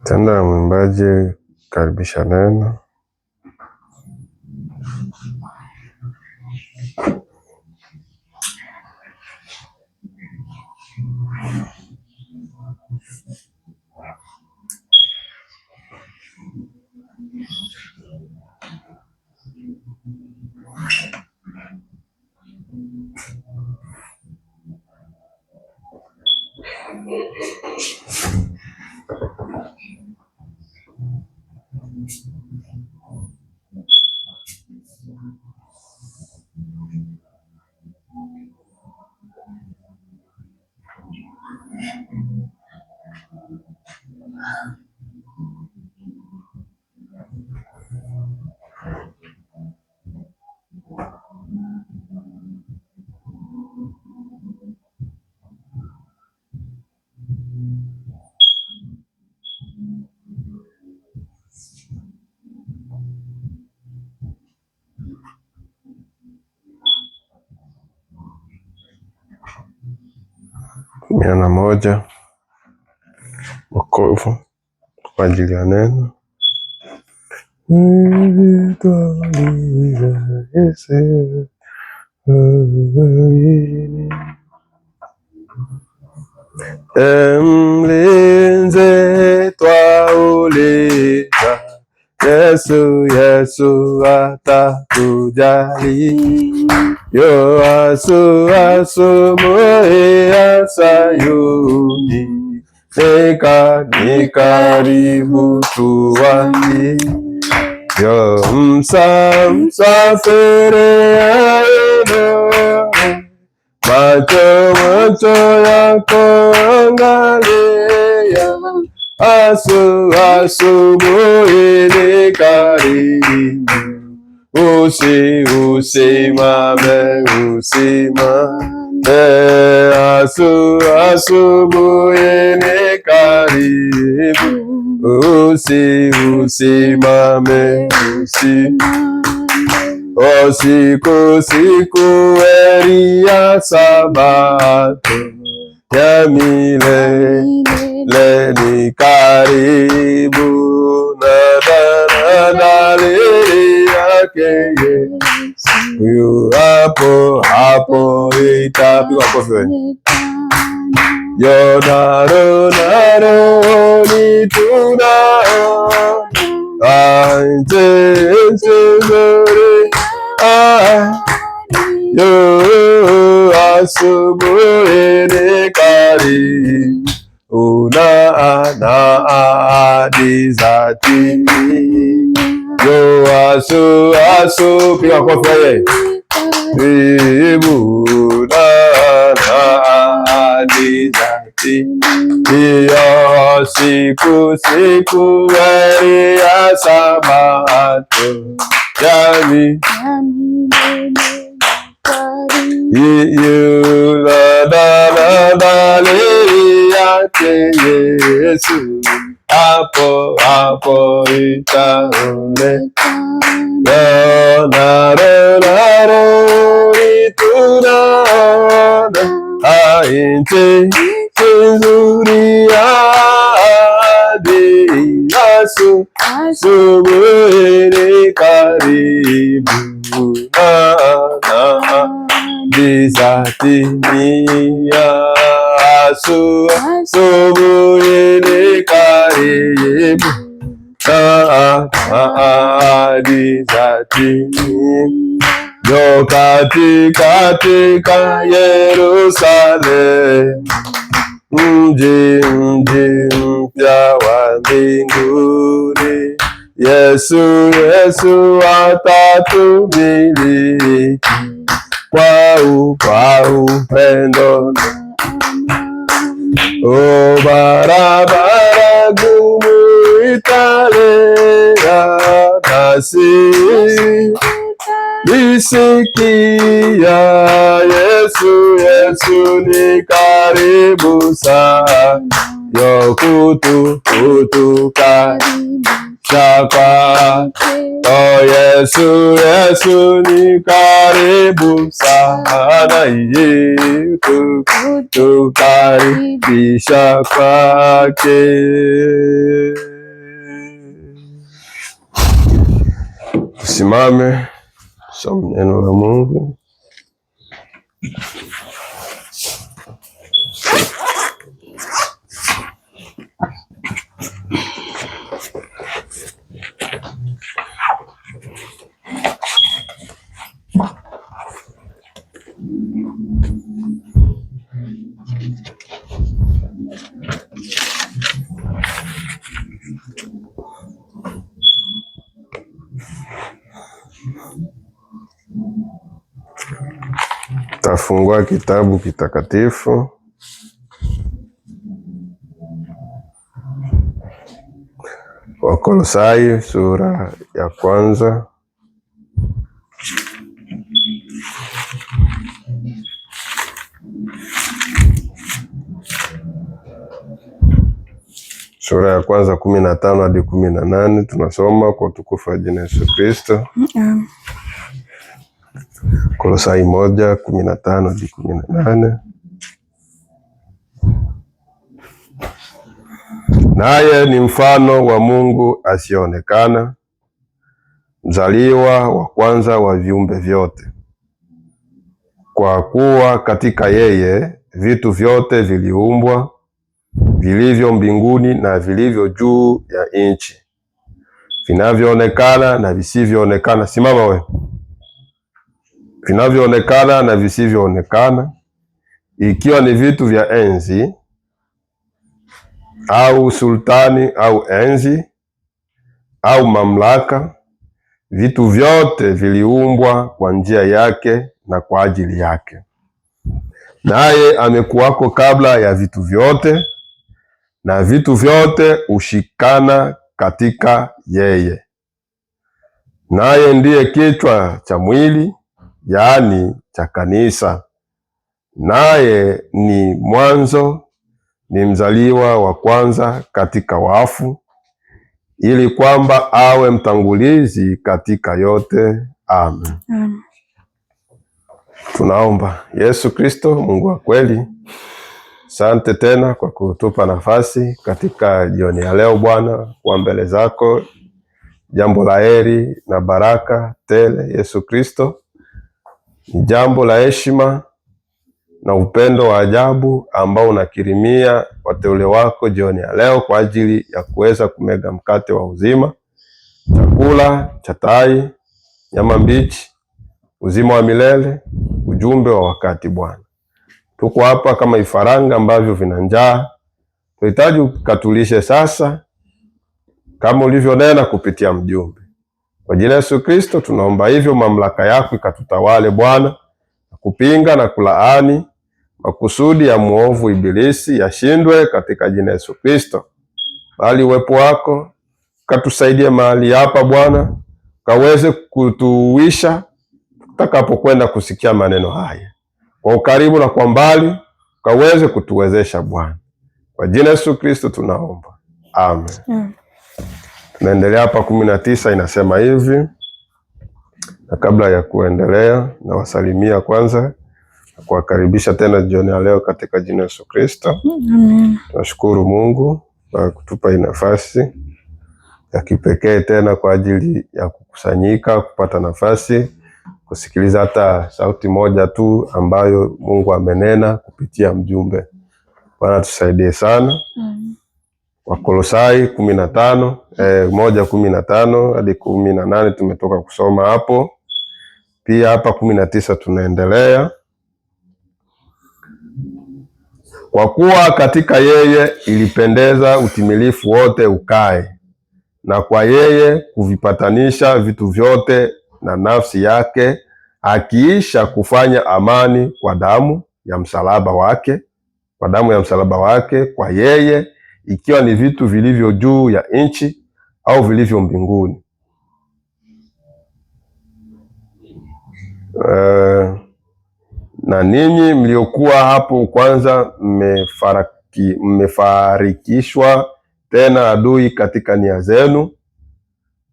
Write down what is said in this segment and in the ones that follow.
Tendo la mwimbaji karibisha neno. Mia na moja. Wokovu kwa ajili ya neno. Mlinzi twauliza, Yesu, Yesu atakujali. Yo asubuhi ya Sayuni, ni karibu tuwani. Yo msafiri aenda, macho yako angalia. Asubuhi ni karibu, usimame. Asubuhi ni karibu, usimame. Siku heri ya Sabato ya milele ni karibu, na dalili yake Yesu hapo itapigwa kofi. Yo naro ni tunaona nzuri. Yo asubuhi ni karibu, una ahadi za tini. Yo piga kofi. Una ahadi za tini. Yo siku heri ya Sabato yami dalili yake Yesu hapo itaonekana. Naro tunaona nchi nzuri hadi asubuhi ni karibu, bizatimia. Asubuhi ni karibu, ahadi zatimia. Yo katika Yerusalemu, mji mpya wa mbinguni, Yesu atatumiliki kwa upendo. Barabara gumu italea, nasi nisikia Yesu ni karibu sana. Yo kutukaribisha kwake. Oh Yesu, Yesu ni karibu sana, Yesu tukaribisha kwake. Tusimame tusome neno la Mungu. Tafungua kitabu kitakatifu Wakolosai sura ya 1. Sura ya 1 15 hadi 18. Tunasoma kwa utukufu wa jina Yesu Kristo. Kolosai 1:15 hadi 18. Naye ni mfano wa Mungu asiyeonekana, mzaliwa wa kwanza wa viumbe vyote. Kwa kuwa katika yeye vitu vyote viliumbwa, vilivyo mbinguni na vilivyo juu ya nchi, vinavyoonekana na visivyoonekana. Simama wewe. Vinavyoonekana na visivyoonekana, ikiwa ni vitu vya enzi au sultani au enzi au mamlaka, vitu vyote viliumbwa kwa njia yake na kwa ajili yake. Naye amekuwako kabla ya vitu vyote, na vitu vyote hushikana katika yeye. Naye ndiye kichwa cha mwili, yaani cha kanisa. Naye ni mwanzo, ni mzaliwa wa kwanza katika wafu, ili kwamba awe mtangulizi katika yote. Amen. Tunaomba. Yesu Kristo, Mungu wa kweli, asante tena kwa kutupa nafasi katika jioni ya leo Bwana, kwa mbele zako, jambo la heri na baraka tele. Yesu Kristo, ni jambo la heshima na upendo wa ajabu ambao unakirimia wateule wako jioni ya leo kwa ajili ya kuweza kumega mkate wa uzima, chakula cha tai, nyama mbichi, uzima wa milele, ujumbe wa wakati. Bwana, tuko hapa kama vifaranga ambavyo vina njaa, tunahitaji ukatulishe sasa kama ulivyonena kupitia mjumbe. Kwa jina Yesu Kristo tunaomba hivyo, mamlaka yako ikatutawale Bwana, kupinga na kulaani makusudi ya muovu Ibilisi yashindwe katika jina Yesu Kristo. Bali uwepo wako katusaidie mahali hapa Bwana, kaweze kutuwisha tutakapokwenda kusikia maneno haya. Kwa ukaribu na kwa mbali kaweze kutuwezesha Bwana. Kwa jina Yesu Kristo tunaomba. Amen. Tunaendelea hapa 19, inasema hivi. Na kabla ya kuendelea, na wasalimia kwanza na kuwakaribisha tena jioni ya leo katika jina Yesu Kristo. Amen. Tunashukuru Mungu kwa kutupa hii nafasi ya kipekee tena kwa ajili ya kukusanyika, kupata nafasi kusikiliza hata sauti moja tu ambayo Mungu amenena kupitia mjumbe. Bwana tusaidie sana. Wakolosai 1:15 hadi 18 tumetoka kusoma hapo. Pia hapa 19 tunaendelea. Kwa kuwa katika yeye ilipendeza utimilifu wote ukae, na kwa yeye kuvipatanisha vitu vyote na nafsi yake, akiisha kufanya amani kwa damu ya msalaba wake, kwa yeye, ikiwa ni vitu vilivyo juu ya nchi au vilivyo mbinguni. Na ninyi mliokuwa hapo kwanza mmefarikishwa tena adui katika nia zenu,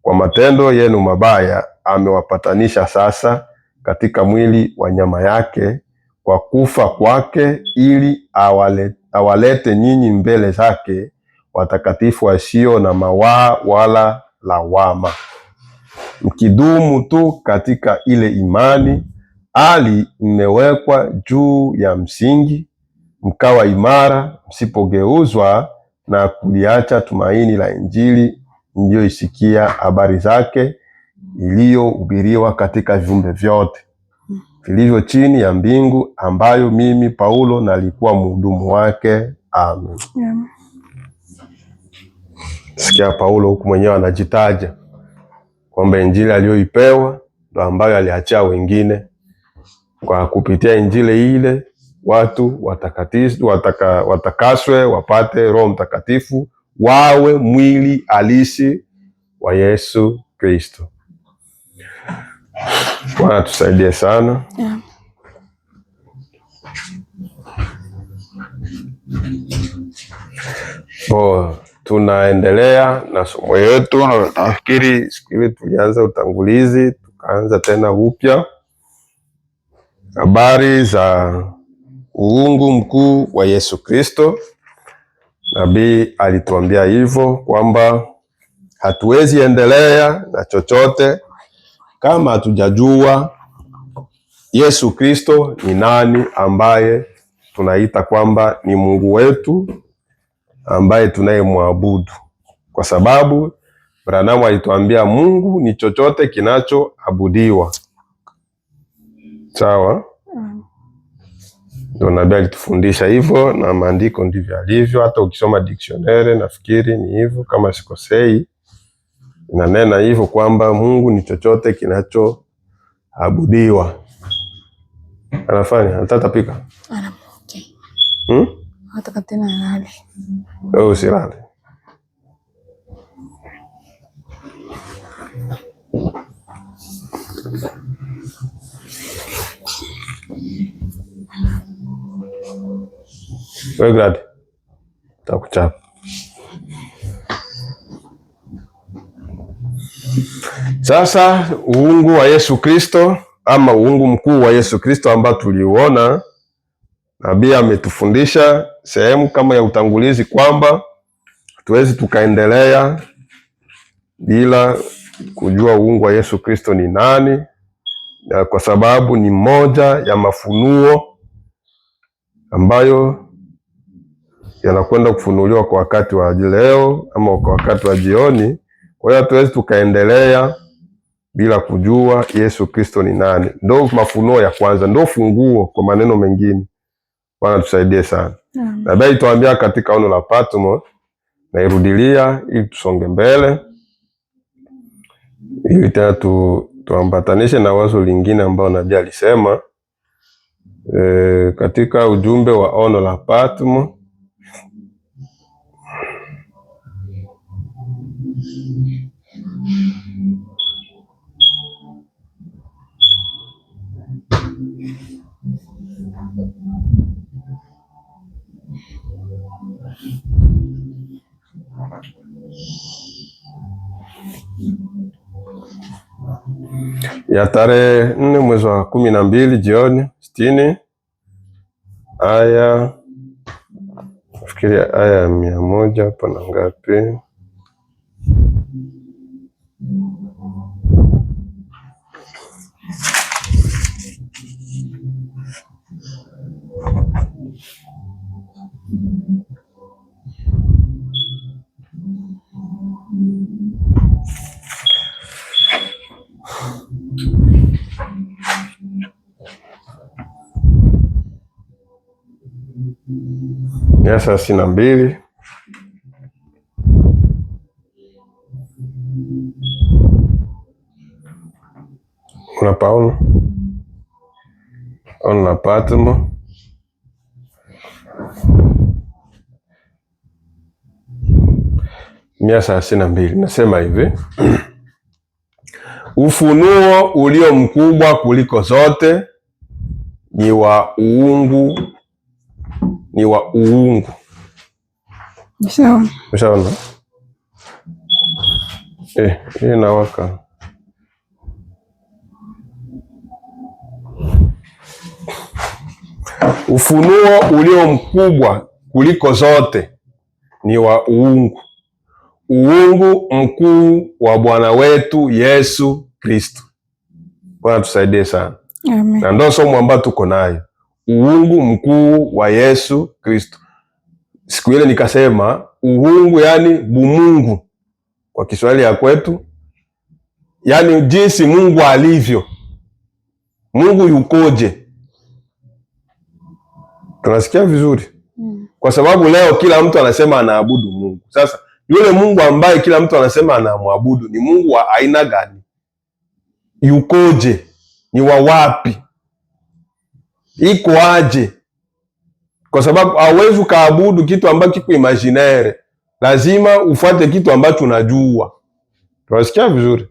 kwa matendo yenu mabaya amewapatanisha sasa katika mwili wa nyama yake kwa kufa kwake, ili awalete nyinyi mbele zake watakatifu wasio na mawaa wala lawama, mkidumu tu katika ile imani, hali mmewekwa juu ya msingi, mkawa imara, msipogeuzwa na kuliacha tumaini la Injili mlioisikia habari zake, iliyohubiriwa katika viumbe vyote vilivyo chini ya mbingu, ambayo mimi Paulo nalikuwa mhudumu wake. Amen. Yeah. Sikia Paulo huku mwenyewe anajitaja kwamba Injili aliyoipewa ndo ambayo aliachia wengine. Kwa kupitia Injili ile watu watakaswe, wapate Roho Mtakatifu, wawe mwili halisi wa Yesu Kristo. Bwana tusaidie sana. Yeah. Tunaendelea na somo yetu. Nafikiri siku ile tulianza utangulizi, tukaanza tena upya habari za uungu mkuu wa Yesu Kristo. Nabii alituambia hivyo kwamba hatuwezi endelea na chochote kama hatujajua Yesu Kristo ni nani, ambaye tunaita kwamba ni Mungu wetu ambaye tunayemwabudu. Kwa sababu Branamu alituambia Mungu ni chochote kinachoabudiwa. Sawa? Ndio nabii alitufundisha hivyo, na maandiko ndivyo alivyo. Hata ukisoma dictionary nafikiri ni hivyo, kama sikosei, inanena hivyo kwamba Mungu ni chochote kinachoabudiwa. Anafanya atatapika. Okay. Hata tena nalale. Usilale. Wewe glad takuchapa. Sasa uungu wa Yesu Kristo, ama uungu mkuu wa Yesu Kristo ambao tuliuona, nabii ametufundisha sehemu kama ya utangulizi kwamba hatuwezi tukaendelea bila kujua uungu wa Yesu Kristo ni nani, na kwa sababu ni moja ya mafunuo ambayo yanakwenda kufunuliwa kwa wakati wa leo ama kwa wakati wa jioni. Kwa hiyo hatuwezi tukaendelea bila kujua Yesu Kristo ni nani. Ndio mafunuo ya kwanza, ndio funguo kwa maneno mengine. Bwana tusaidie sana. Na bai tuambia katika ono la Patmo, na irudilia ili tusonge mbele, ili tena tuambatanishe na wazo lingine ambao nabii alisema katika ujumbe wa ono la Patmo. Ya tarehe 4 mwezi wa 12 jioni 60, aya nafikiri aya 100 hapa na ngapi? Ya 32. Kuna Paulo ono la Patmo. Mia 32 nasema hivi: ufunuo ulio mkubwa kuliko zote ni wa uungu. Ushaona? Hii inawaka. Ufunuo ulio mkubwa kuliko zote ni wa uungu. Uungu mkuu wa Bwana wetu Yesu Kristo. Bwana tusaidie sana. Amen. Na ndio somo ambalo tuko nayo. Uungu mkuu wa Yesu Kristo. Siku ile nikasema uungu yani bumungu kwa Kiswahili ya kwetu. Yani jinsi Mungu alivyo. Mungu yukoje? Tunasikia vizuri? Kwa sababu leo kila mtu anasema anaabudu Mungu. Sasa yule Mungu ambaye kila mtu anasema anamwabudu ni Mungu wa aina gani? Yukoje? Ni wa wapi? Iko aje? Kwa sababu hauwezi kaabudu kitu ambacho kiko imaginaire. Lazima ufuate kitu ambacho unajua. Tunasikia vizuri?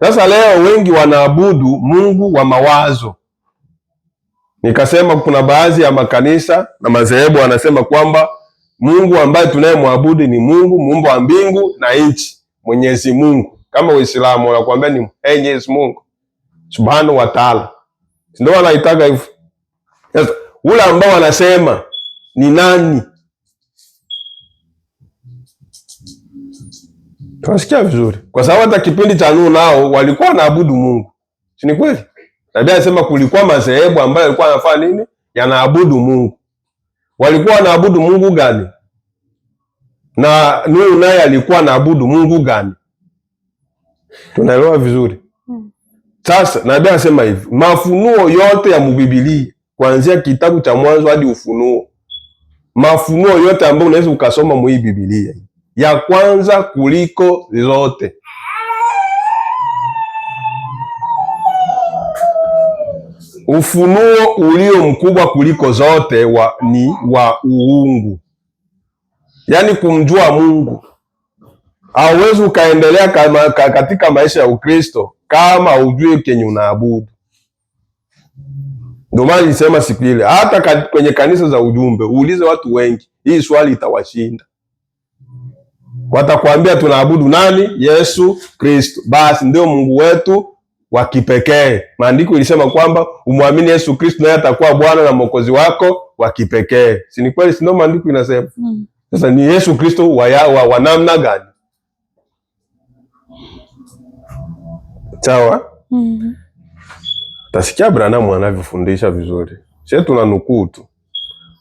Sasa leo wengi wanaabudu Mungu wa mawazo. Nikasema kuna baadhi ya makanisa na madhehebu wanasema kwamba Mungu ambaye tunayemwabudu ni Mungu muumba wa mbingu na nchi, Mwenyezi Mungu. Kama Uislamu wanakuambia ni Mwenyezi Mungu Subhanahu wa Ta'ala. Ndio wanaitaka hivyo. Sasa ule ambao wanasema ni nani? Tunasikia vizuri. Kwa sababu hata kipindi cha Nuhu nao walikuwa wanaabudu Mungu. Si ni kweli? Biblia inasema kulikuwa madhehebu ambayo yalikuwa yanafanya nini? Yanaabudu Mungu. Walikuwa wanaabudu Mungu gani? Na Nuhu naye alikuwa anaabudu Mungu gani? Tunaelewa vizuri? Sasa na Biblia inasema hivi, mafunuo yote ya Biblia kuanzia kitabu cha Mwanzo hadi Ufunuo. Mafunuo yote ambayo unaweza ukasoma mu Biblia. Ya kwanza kuliko zote. Ufunuo ulio mkubwa kuliko zote ni wa uungu. Yaani kumjua Mungu. Hauwezi ukaendelea katika maisha ya Ukristo kama hujui kenye unaabudu. Ndio maana nilisema siku ile hata kwenye kanisa za ujumbe uulize watu wengi, hii swali itawashinda. Watakwambia tunaabudu nani? Yesu Kristo. Basi ndio Mungu wetu wa kipekee. Maandiko ilisema kwamba umwamini Yesu Kristo naye atakuwa Bwana na Mwokozi wako wa kipekee. Si ni kweli? Si ndio maandiko inasema? Sasa ni Yesu Kristo wa namna gani? Sawa? Tasikia Branham anavyofundisha vizuri. Sisi tunanukuu tu.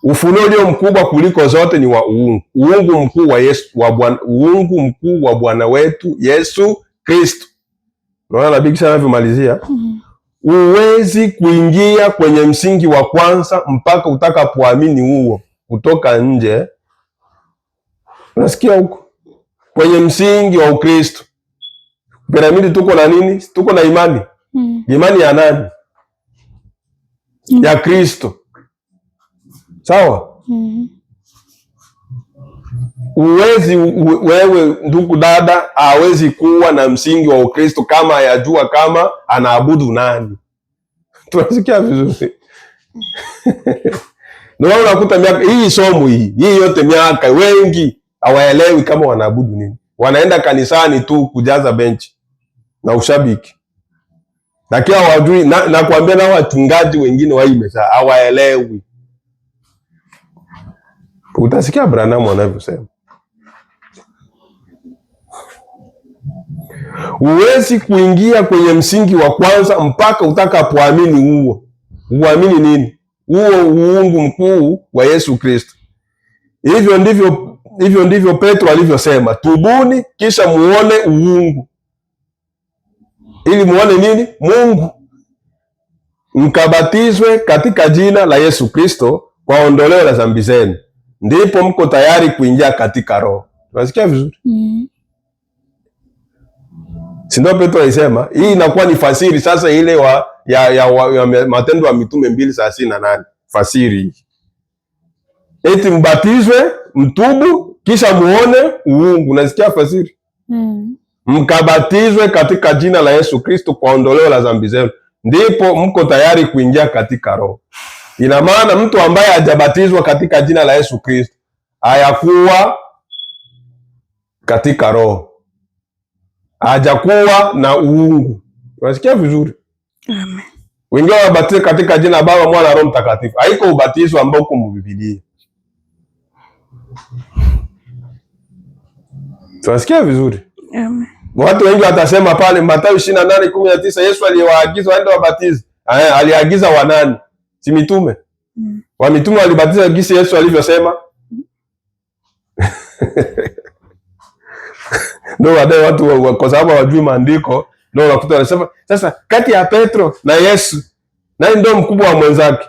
Ufunuo ulio mkubwa kuliko zote ni wa uungu. Uungu mkuu wa Yesu uungu mkuu wa Bwana wetu Yesu Kristo. Unaona nabii kisha anavyomalizia? Uwezi kuingia kwenye msingi wa kwanza mpaka utakapoamini huo. Kutoka nje. Unasikia huko? Kwenye msingi wa Ukristo. Piramidi tuko na nini? Tuko na imani. Imani ya nani? Ya Kristo. Sawa? Uwezi wewe ndugu dada hawezi kuwa na msingi wa Ukristo kama hayajua kama anaabudu nani. Tunasikia vizuri. Ndio unakuta miaka hii somo hii yote miaka wengi hawaelewi kama wanaabudu nini. Wanaenda kanisani tu kujaza benchi na ushabiki. Lakini hawajui na kuambia na wachungaji wengine wa hii mesa hawaelewi. Utasikia Branham anavyosema. Uwezi kuingia kwenye msingi wa kwanza mpaka utakapoamini huo. Uamini nini? Huo uungu mkuu wa Yesu Kristo. Hivyo ndivyo Petro alivyosema, tubuni kisha muone uungu. Ili muone nini? Mungu. Mkabatizwe katika jina la Yesu Kristo kwa ondoleo la dhambi zenu. Ndipo mko tayari kuingia katika roho. Unasikia vizuri? Si ndio Petro alisema? Hii inakuwa ni fasiri sasa ile ya Matendo ya Mitume 2:38. Fasiri hii. Eti mbatizwe, mtubu, kisha muone uungu. Unasikia fasiri? Mkabatizwe katika jina la Yesu Kristo kwa ondoleo la dhambi zenu. Ndipo mko tayari kuingia katika roho. Ina maana mtu ambaye hajabatizwa katika jina la Yesu Kristo hayakuwa katika roho. hajakuwa na uungu. Unasikia vizuri? Amen. Wengine wabatize katika jina Baba, Mwana, Roho Mtakatifu. Haiko ubatizo ambao uko mu Biblia. Tunasikia vizuri? Amen. Watu wengi watasema pale Mathayo 28:19 Yesu aliwaagiza waende wabatize. Aliagiza wanani? Si mitume? Wa mitume walibatiza gisi Yesu alivyosema? Ndio wadai watu kwa sababu hawajui maandiko, ndio unakuta wanasema sasa kati ya Petro na Yesu nani ndio mkubwa wa mwenzake?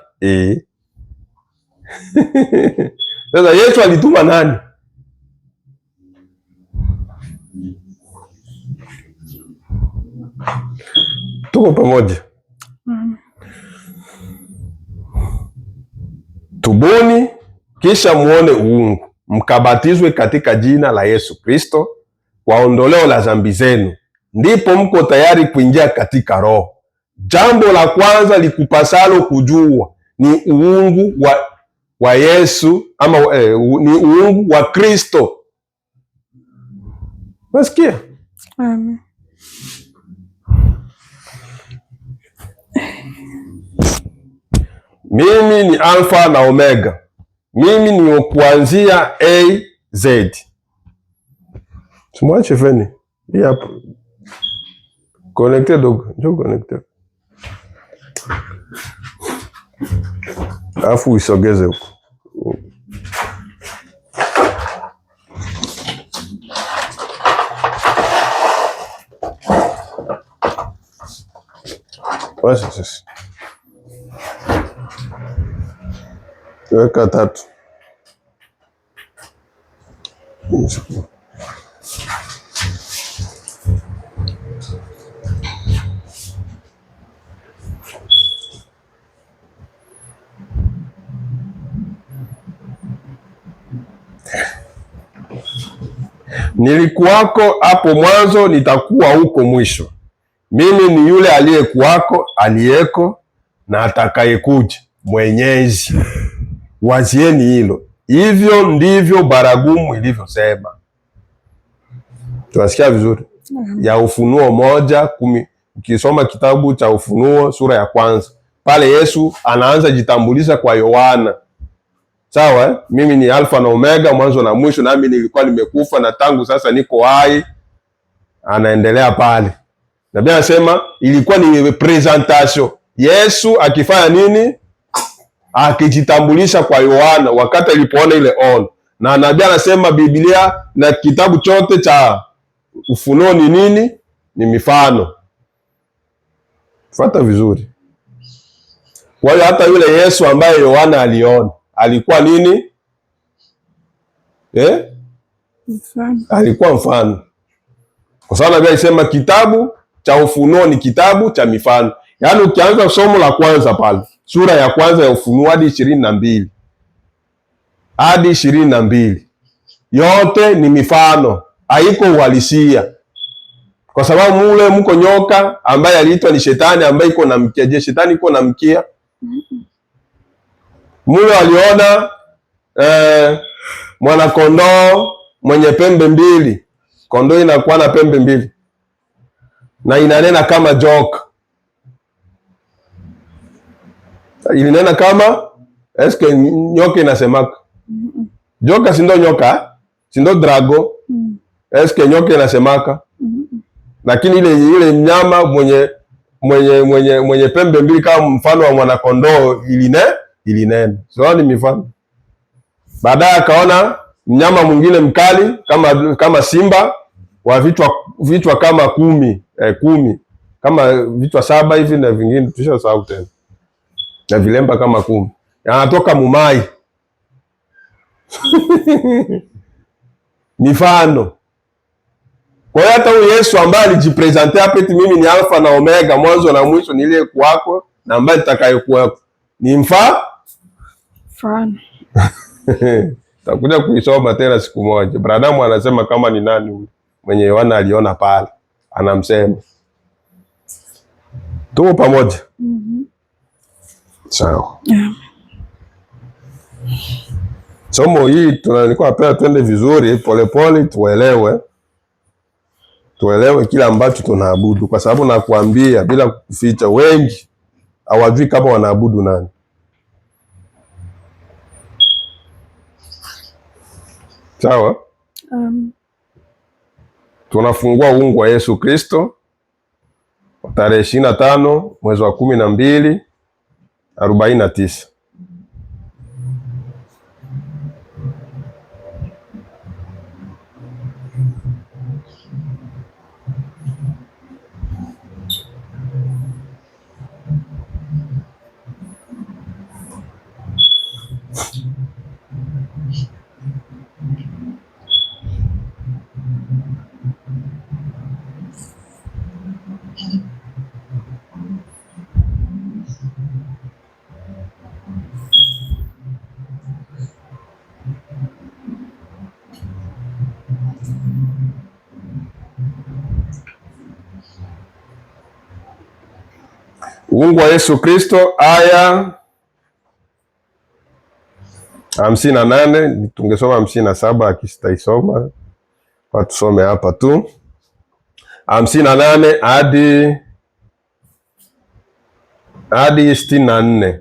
Sasa Yesu alituma nani? Tuko pamoja. Tubuni kisha muone uungu, mkabatizwe katika jina la Yesu Kristo kwa ondoleo la dhambi zenu, ndipo mko tayari kuingia katika roho. Jambo la kwanza likupasalo kujua ni uungu wa Yesu ama ni uungu wa Kristo. Unasikia? Amen. Mimi ni Alfa na Omega. Mimi ni kuanzia A Z. Tumwache feni. Hii hapa. Connected dogo. Njoo connected. Alafu usogeze huko. Basi sasa. Weka 3. Nilikuwako hapo mwanzo, nitakuwa huko mwisho. Mimi ni yule aliyekuwako, aliyeko na atakayekuja, Mwenyezi. Wazieni hilo. Hivyo ndivyo baragumu ilivyosema. Tunasikia vizuri? Ya Ufunuo 1:10. Ukisoma kitabu cha Ufunuo sura ya 1, pale Yesu anaanza jitambulisha kwa Yohana. Sawa? Mimi ni Alfa na Omega, mwanzo na mwisho, nami nilikuwa nimekufa na tangu sasa niko hai. Anaendelea pale. Na Biblia inasema ilikuwa ni presentation. Yesu akifanya nini? Akijitambulisha kwa Yohana wakati alipoona ile ono. Na nabii anasema Biblia na kitabu chote cha Ufunuo ni nini? Ni mifano. Fuata vizuri. Kwa hiyo hata yule Yesu ambaye Yohana aliona alikuwa nini? Mfano. Alikuwa mfano. Kwa sababu nabii alisema kitabu cha Ufunuo ni kitabu cha mifano. Yaani ukianza somo la kwanza pale, sura ya kwanza ya Ufunuo hadi 22. Hadi 22. Yote ni mifano, haiko uhalisia. Kwa sababu mule mko nyoka ambaye aliitwa ni shetani ambaye iko na mkia. Je, shetani iko na mkia? Mule waliona mwana kondoo mwenye pembe mbili. Kondoo inakuwa na pembe mbili na inanena kama joka. Ilinena kama eske nyoka inasemaka? Joka si ndo nyoka? Si ndo drago? Eske nyoka inasemaka? Lakini ile mnyama mwenye pembe mbili kama mfano wa mwana kondoo ilinena. So ni mifano. Baadaye akaona mnyama mwingine mkali kama simba wa vichwa kama 10 kama vichwa 7 hivi na vingine tushasahau tena. Na vilemba kama 10. Anatoka mumai. Mifano. Kwa hiyo hata huyu Yesu ambaye alijipresente hapa eti mimi ni Alfa na Omega, mwanzo na mwisho, niliyekuwako na ambaye nitakayekuwako. Ni mfano. Takuja kuisoma tena siku moja. Bradamu anasema kama ni nani huyu mwenye Yohana aliona pale. Anamsema. Tuko pamoja? Sawa. Somo hii nilikuwa napenda twende vizuri polepole tuelewe. tuelewe kile ambacho tunaabudu, kwa sababu nakuambia bila kuficha, wengi hawajui kama wanaabudu nani. Sawa? Tunafungua uungu wa Yesu Kristo tarehe 25 mwezi wa 12 49. Uungu wa Yesu Kristo, aya 58. Tungesoma 57 akisitaisoma, kwa tusome hapa tu 58 hadi 64.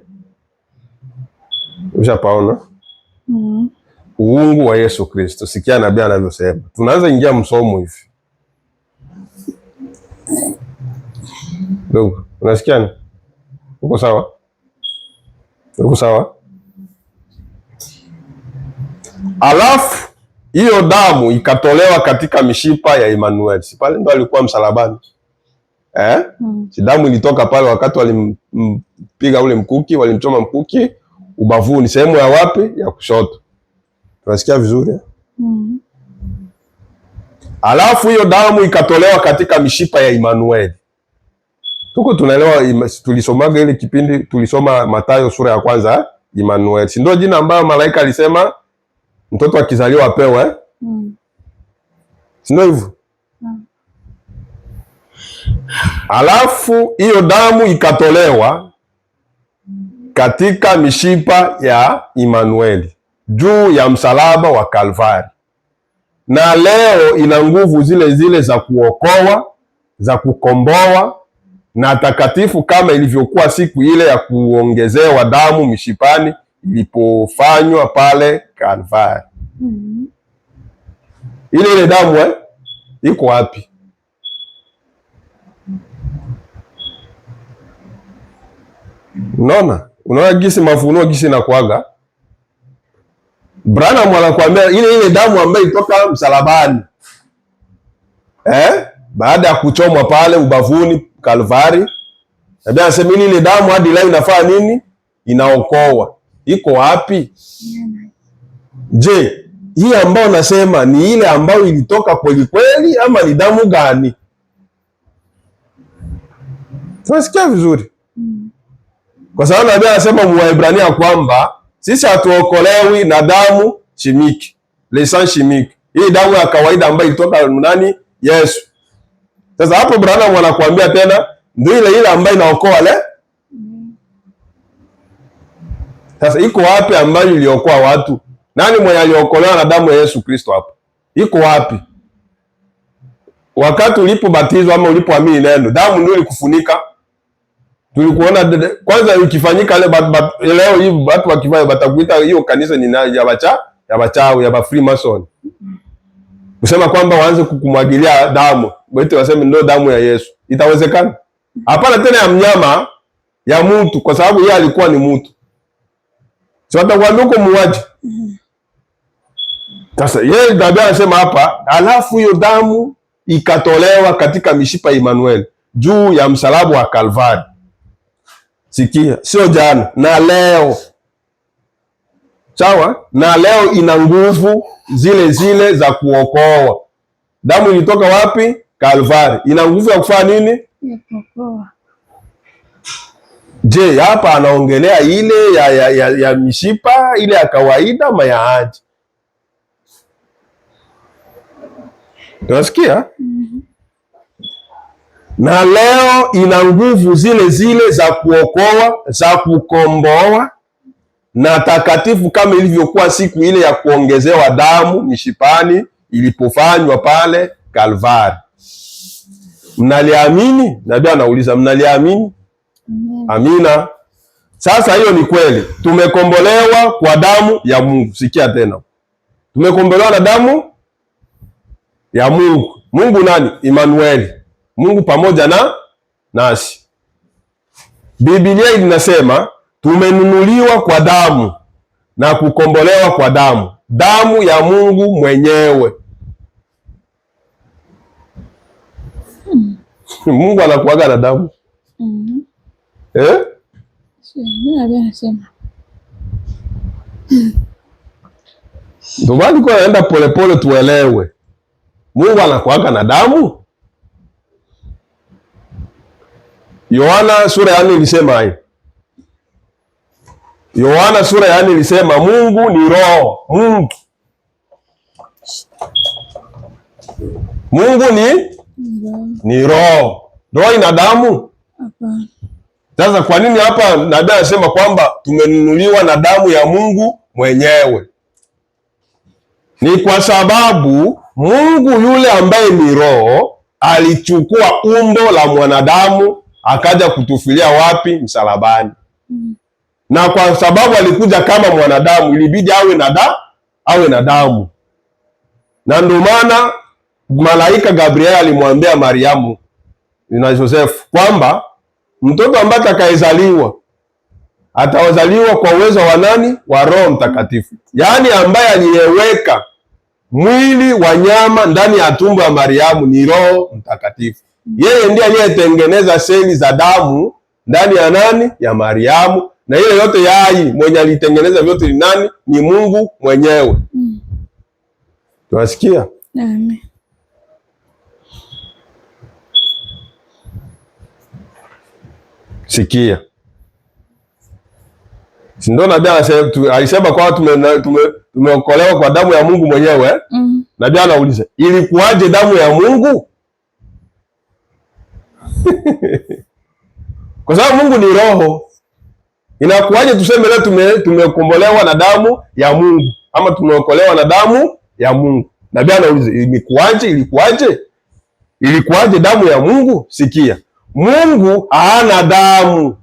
Ushapaona? Uungu wa Yesu Kristo. Sikia nabii anavyosema. Tunaanza ingia msomo hivi. Ndugu, unasikia ni? Uko sawa? Uko sawa? Alafu hiyo damu ikatolewa katika mishipa ya Emmanuel. Si pale ndo alikuwa msalabani? Si damu ilitoka pale wakati walimpiga ule mkuki, walimchoma mkuki ubavuni, sehemu ya wapi? Ya kushoto. Tunasikia vizuri? Alafu hiyo damu ikatolewa katika mishipa ya Emmanuel. Tuko tunaelewa, tulisomaga ile kipindi, tulisoma Mathayo sura ya kwanza, Emmanuel. Si ndio jina ambayo malaika alisema mtoto akizaliwa apewe? Si ndio hivyo? Alafu hiyo damu ikatolewa katika mishipa ya Emmanuel juu ya msalaba wa Kalvari, na leo ina nguvu zile zile za kuokoa, za kukomboa na takatifu, kama ilivyokuwa siku ile ya kuongezewa damu mishipani ilipofanywa pale Kalvari. Ile damu iko wapi? Unaona gisi mafunuo gisi na kuaga. Branham anakuambia ile damu ambayo itoka msalabani, baada ya kuchomwa pale ubavuni Kalvari, nabii anasema ile damu hadi leo inafaa nini? Inaokoa. Iko wapi? Je, hii ambayo nasema ni ile ambayo ilitoka kweli kweli ama ni damu gani? Tunasikia vizuri? Kwa sababu nabii anasema Mwaebrania kwamba sisi hatuokolewi na damu chimiki, le sang chimique. Hii damu ya kawaida ambayo ilitoka nani? Yesu. Sasa hapo Branham anakuambia tena ndio ile ambayo inaokoa le. Sasa iko wapi ambayo iliokoa watu? Nani mwenye aliokolewa na damu ya Yesu Kristo hapo? Iko wapi? Wakati ulipobatizwa ama ulipoamini neno, damu ndio ilikufunika. Tulikuona kwanza ikifanyika leo hivi watu wakifanya batakuita hiyo kanisa ni ya bachawi, ya Freemason. Kusema kwamba waanze kukumwagilia damu. Wote waseme ndio damu ya Yesu. Itawezekana? Hapana, tena ya mnyama, ya mtu, kwa sababu yeye alikuwa ni mtu. Sio atakwambia uko muuaji. Sasa yeye nabii anasema hapa, alafu hiyo damu ikatolewa katika mishipa ya Emmanuel juu ya msalaba wa Kalvari. Sikia, sio jana, na leo. Sawa? Na leo ina nguvu zile zile za kuokoa. Damu ilitoka wapi? Kalvari. Ina nguvu ya kufanya nini? Kuokoa. Je, hapa anaongelea ile ya mishipa ile ya kawaida ama ya haji? Tunasikia? Na leo ina nguvu zile zile za kuokoa, za kukomboa na takatifu, kama ilivyokuwa siku ile ya kuongezewa damu mishipani ilipofanywa pale Kalvari. Mnaliamini? Nabii anauliza mnaliamini? Amina. Sasa hiyo ni kweli, tumekombolewa kwa damu ya Mungu. Sikia tena, tumekombolewa na damu ya Mungu. Mungu nani? Emmanuel, Mungu pamoja nasi. Biblia inasema tumenunuliwa kwa damu na kukombolewa kwa damu, damu ya Mungu mwenyewe. Mungu anakuaga na damu ndio maana kwa naenda polepole tuelewe. Mungu anakuaga na damu. Yohana sura ya 4 ilisema hivi. Yohana sura ya 4 ilisema Mungu ni roho. Mungu ni roho. Roho ina damu? Hapana. Sasa kwa nini hapa nabii anasema kwamba tumenunuliwa na damu ya Mungu mwenyewe? Ni kwa sababu Mungu yule ambaye ni roho alichukua umbo la mwanadamu akaja kutufilia wapi? Msalabani. Na kwa sababu alikuja kama mwanadamu ilibidi awe na damu. Na ndio maana malaika Gabriel alimwambia Mariamu na Yosefu kwamba mtoto ambaye atakayezaliwa atawazaliwa kwa uwezo wa nani? Wa Roho Mtakatifu. Yaani ambaye aliyeweka mwili wa nyama ndani ya tumbo ya Mariamu ni Roho Mtakatifu. Yeye ndiye aliyetengeneza seli za damu ndani ya nani? Ya Mariamu. Na ile yote yai mwenye alitengeneza vyote ni nani? Ni Mungu mwenyewe. Tunasikia? Amen. Sikia. Si ndio nabii alisema kwa tumeokolewa kwa damu ya Mungu mwenyewe? Nabii anauliza, ilikuwaje damu ya Mungu? Kwa sababu Mungu ni roho. Inakuwaje tuseme leo tumekombolewa na damu ya Mungu ama tumeokolewa na damu ya Mungu? Nabii anauliza, ilikuwaje damu ya Mungu? Sikia. Mungu hana damu.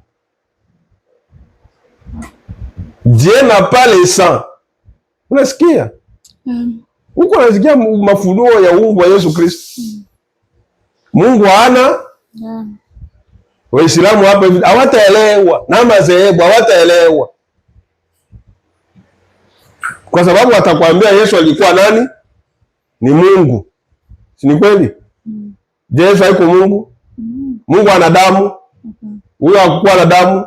Dieu n'a pas le sang. Unasikia? Huko unasikia mafunuo ya uungu wa Yesu Kristo. Mungu hana. Waislamu hapa hivi hawataelewa, na madhehebu hawataelewa. Kwa sababu watakwambia Yesu alikuwa nani? Ni Mungu. Si ni kweli? Je, Yesu haiko Mungu? Mungu ana damu? Huyo hakuwa na damu?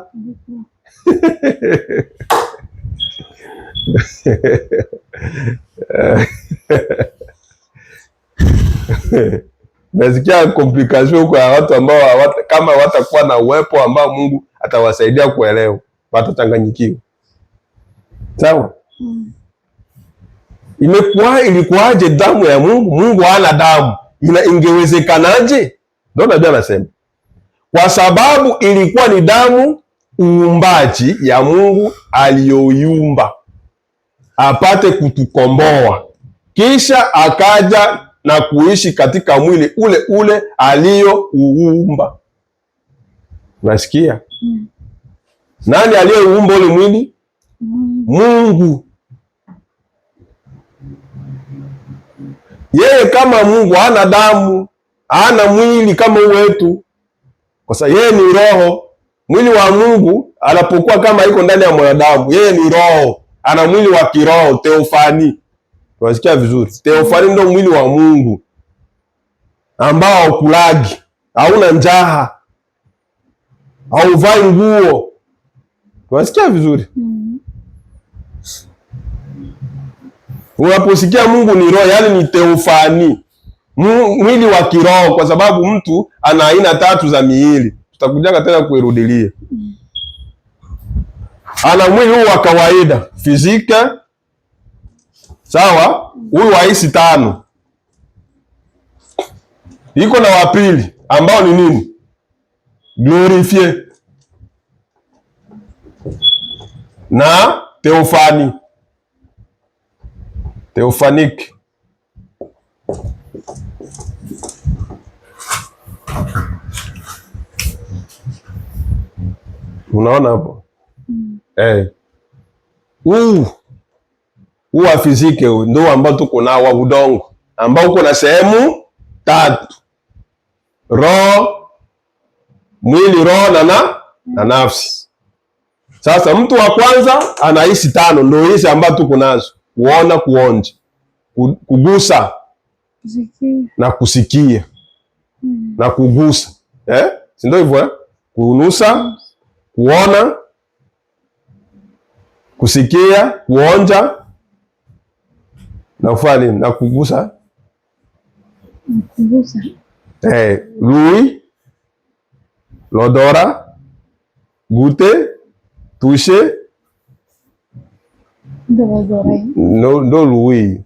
Nasikia complication huko ya watu ambao kama watakuwa na uwepo ambao Mungu atawasaidia kuelewa, watachanganyikiwa. Sawa? Ilikuwaje damu ya Mungu? Mungu hana damu. Ingewezekanaje? Ndio nabii anasema. Kwa sababu ilikuwa ni damu uumbaji ya Mungu aliyoiumba apate kutukomboa, kisha akaja na kuishi katika mwili ule ule aliyouumba. Unasikia? Nani aliyeuumba ule mwili? Mungu. Yeye kama Mungu hana damu, hana mwili kama wetu, kwa sababu yeye ni roho. Mwili wa Mungu anapokuwa kama iko ndani ya mwanadamu, yeye ni roho, ana mwili wa kiroho, teofani. Unasikia vizuri? Teofani ndio mwili wa Mungu ambao haukulagi, hauna njaa, hauvai nguo. Unasikia vizuri? Unaposikia Mungu ni roho, yani ni teofani, mwili wa kiroho, kwa sababu mtu ana aina 3 za miili. Tutakuja tena kuirudilia. Ana mwili huu wa kawaida, fizika, sawa? Huyu wa hisi 5. Iko na wa pili ambao ni nini? Glorifie na teofani, teofaniki. Unaona hapo? Huu wa fizike ndio ambao tuko nao wa udongo, ambao uko na sehemu tatu: roho, mwili, roho na nafsi. Sasa mtu wa kwanza anaishi tano, ndio hizi ambazo tuko nazo: kuona, kuonja, kugusa na kusikia na kugusa, si ndio hivyo? Kunusa, kuona, kusikia, kuonja na kufanya na kugusa. Lui, l'odora, goûter, toucher. No lui.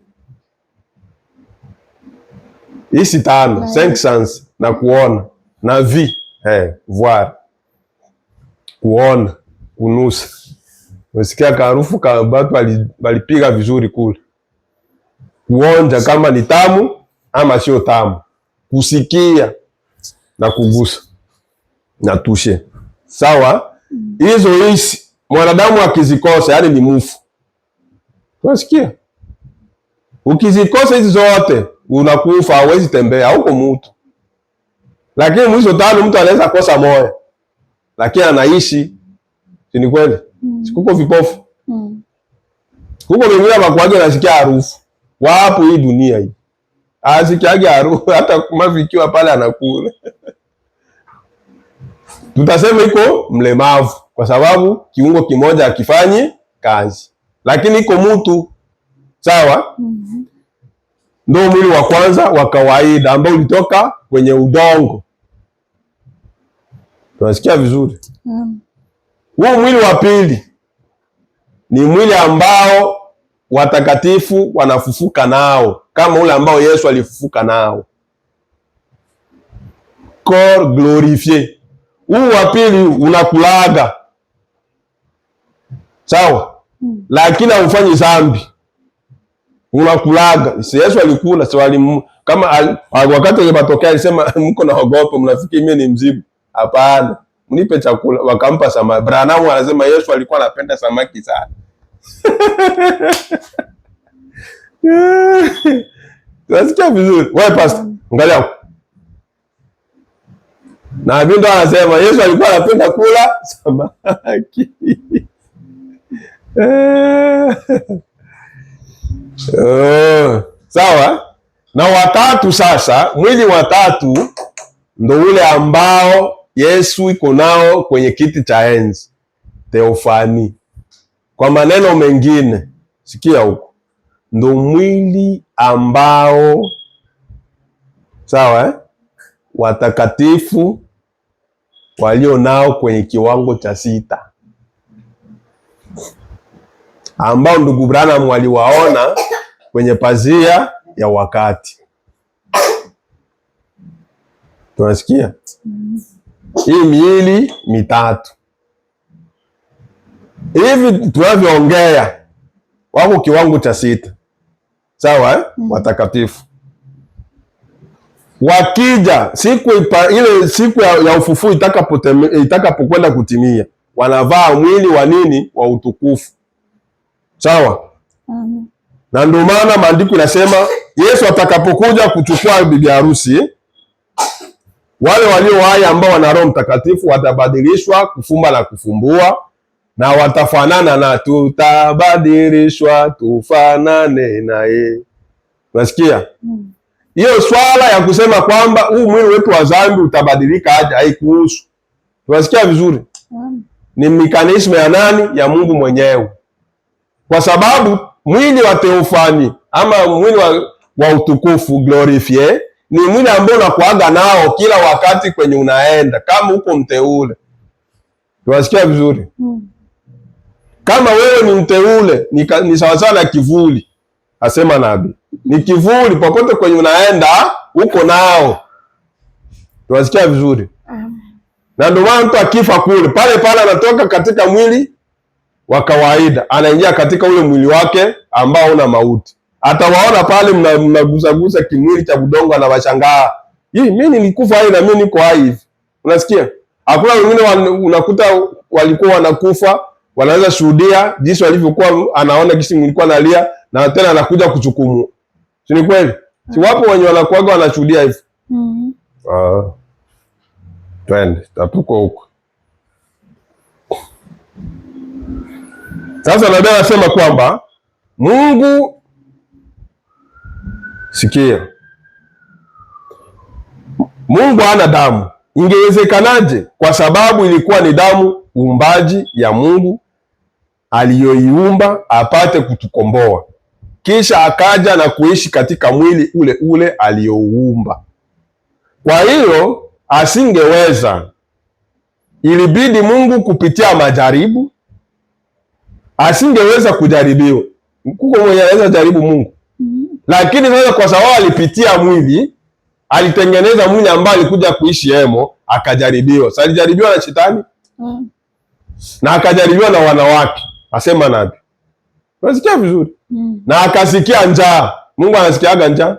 Isi tano, 5 sens, na kuona na vi, voir. Kuona, kunusa. Unasikia harufu kama watu walipiga vizuri kule. Kuonja kama ni tamu ama sio tamu. Kusikia na kugusa na tushe. Sawa? Hizi mwanadamu akizikosa, yani ni mufu. Unasikia? Ukizikosa hizi zote unakufa, hauwezi tembea, huko mtu. Lakini mwisho tano mtu anaweza kosa moyo, lakini anaishi. Si ni kweli? Sikuko vipofu. Huko wengine wakwage nasikia harufu. Wapo hii dunia hii. Asikiage harufu hata mavikiwa pale anakula. Tutasema iko mlemavu kwa sababu kiungo kimoja hakifanyi kazi. Lakini iko mtu. Sawa? Ndio mwili wa kwanza wa kawaida ambao ulitoka kwenye udongo. Tunasikia vizuri? Huu mwili wa pili ni mwili ambao watakatifu wanafufuka nao, kama ule ambao Yesu alifufuka nao. Corps glorifié. Huu wa pili unakulaga. Sawa? Lakini haufanyi dhambi. Unakulaga. Yesu alikula, swali kama wakati alibatokea alisema mko na ogopa, mnafikiri mimi ni mzimu. Hapana. Mnipe chakula, wakampa samaki. Branham anasema Yesu alikuwa anapenda samaki sana. Tunasikia vizuri. Wewe pastor, angalia. Na mimi ndo anasema Yesu alikuwa anapenda kula samaki. Sawa? Na watatu sasa, mwili watatu ndo ule ambao Yesu iko nao kwenye kiti cha enzi. Theofani. Kwa maneno mengine, sikia huko, ndo mwili ambao sawa, watakatifu walio nao kwenye kiwango cha 6, ambao ndugu Branham waliwaona kwenye pazia ya wakati. Tunasikia? Hii miili mitatu hivi tunavyoongea wako kiwango cha 6. Sawa, watakatifu wakija siku ya ufufuo itakapokwenda kutimia, wanavaa mwili wa nini? Wa utukufu. Sawa? Na ndio maana maandiko yanasema Yesu atakapokuja kuchukua bibi harusi, wale walio hai ambao wana Roho Mtakatifu watabadilishwa kufumba na kufumbua, na watafanana na, tutabadilishwa tufanane naye. Unasikia? Hiyo swala ya kusema kwamba huu mwili wetu wa dhambi utabadilika aje, haikuhusu. Unasikia vizuri? Ni mekanismu ya nani? Ya Mungu mwenyewe. Kwa sababu mwili wa theofani ama mwili wa utukufu glorifié ni mwili ambao unakuaga nao kila wakati kwenye unaenda, kama uko mteule. Unasikia vizuri? Kama wewe ni mteule, ni sawasawa na kivuli, asema nabii. Ni kivuli, popote kwenye unaenda uko nao. Unasikia vizuri? Na ndio maana mtu akifa kule, pale pale anatoka katika mwili wa kawaida, anaingia katika ule mwili wake ambao una mauti. Atawaona pale mnagusagusa kimwili cha udongo, anawashangaa. mimi nilikufa hai na mimi niko hai hivi. Unasikia? Hakuna wengine unakuta walikuwa wanakufa, wanaweza shuhudia jinsi walivyokuwa, anaona kisi nilikuwa nalia na tena anakuja kuchukumu. Si ni kweli? Si wapo wenye wanakuaga wanashuhudia hivi. Twende, tatuko huko. Sasa nabii anasema kwamba Mungu, sikia, Mungu hana damu. Ingewezekanaje? Kwa sababu ilikuwa ni damu uumbaji ya Mungu aliyoiumba apate kutukomboa, kisha akaja na kuishi katika mwili ule ule aliyouumba. Kwa hiyo asingeweza, ilibidi Mungu kupitia majaribu. Asingeweza kujaribiwa. Kuko mwenye anaweza jaribu Mungu. Lakini sasa kwa sababu alipitia mwili, alitengeneza mwili ambao alikuja kuishi hemo, akajaribiwa. Sasa alijaribiwa na shetani? Na akajaribiwa na wanawake. Asema nabii. Unasikia vizuri? Na akasikia njaa. Mungu anasikiaga njaa.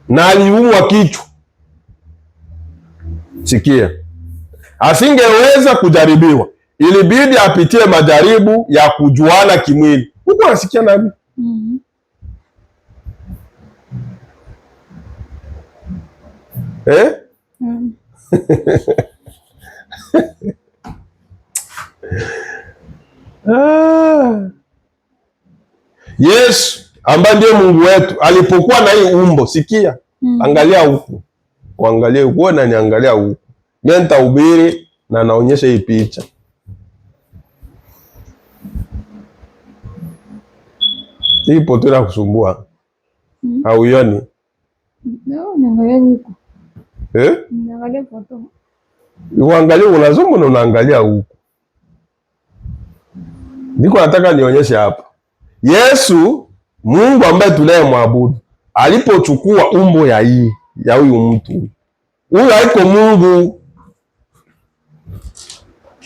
Na aliumwa kichwa. Sikia. Asingeweza kujaribiwa. Ilibidi apitie majaribu ya kujuana kimwili. Huko anasikia nabii. Yesu ambaye ndiye Mungu wetu alipokuwa na hii umbo, sikia, angalia huku. Uangalie huku na niangalia huku. Mimi nitahubiri na naonyesha hii picha. Hii poto ina kusumbua. Hauioni? No, niangalia huku. Niangalia poto. Uangalie, unazungu na unaangalia huku. Niko nataka nionyeshe hapa. Yesu, Mungu ambaye tunayemwabudu, alipochukua umbo ya huyu mtu. Huyu haiko Mungu.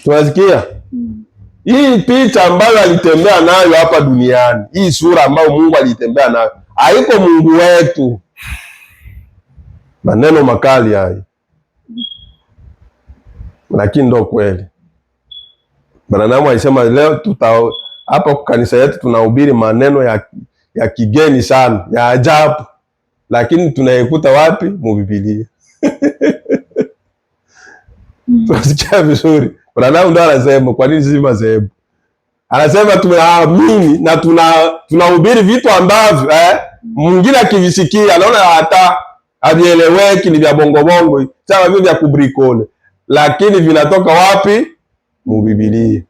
Tunasikia? Hii picha ambayo alitembea nayo hapa duniani, hii sura ambayo Mungu alitembea nayo, haiko Mungu wetu. Maneno makali hayo. Lakini ndo kweli. Branham alisema leo hapa kwa kanisa yetu tunahubiri maneno ya kigeni sana, ya ajabu. Lakini tunaikuta wapi? Mu Biblia. Tunasikia vizuri. Branham ndo anasema kwa nini sisi madhehebu. Anasema tumeamini na tunahubiri vitu ambavyo mwingine akivisikia anaona hata havieleweki, ni vya bongo bongo, sawa vile vya kubrikole. Lakini vinatoka wapi? Mu Biblia.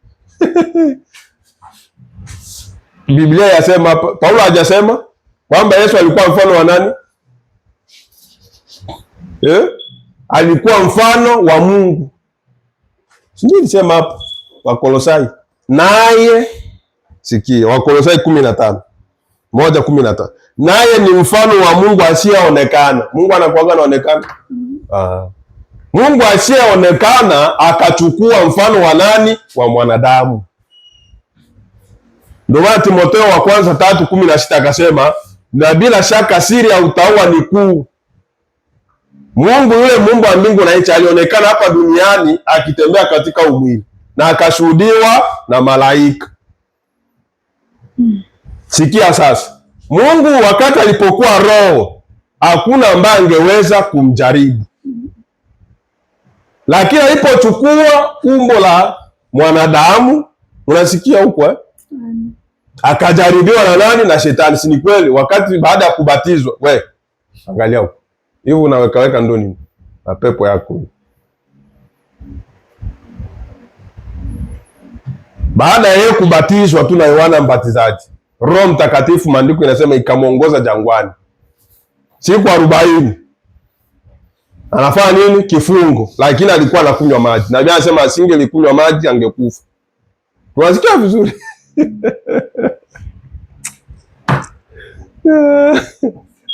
Biblia yasema, Paulo hajasema kwamba Yesu alikuwa mfano wa nani? Alikuwa mfano wa Mungu. Sijui nisema hapo Wakolosai. Naye sikia, Wakolosai 15:1-15. Naye ni mfano wa Mungu asiyeonekana. Mungu anakuwaga anaonekana? Mungu asiyeonekana akachukua mfano wa nani? Wa mwanadamu. Ndio maana Timotheo wa kwanza 3:16 akasema, na bila shaka siri ya utauwa ni kuu. Mungu yule Mungu wa mbingu na nchi alionekana hapa duniani akitembea katika umwili na akashuhudiwa na malaika. Sikia sasa. Mungu wakati alipokuwa roho, hakuna ambaye angeweza kumjaribu. Lakini alipochukua umbo la mwanadamu, unasikia huko akajaribiwa na nani? Na shetani. Si ni kweli? Wakati baada ya kubatizwa, angalia huko. Hivi unaweka ndoni na pepo yako. Baada ya kubatizwa tu na Yohana Mbatizaji, Roho Mtakatifu, maandiko inasema ikamuongoza jangwani siku 40. Anafanya nini? Kifungo. Lakini alikuwa anakunywa maji. Na Biblia inasema asingelikunywa maji angekufa. Tunasikia vizuri?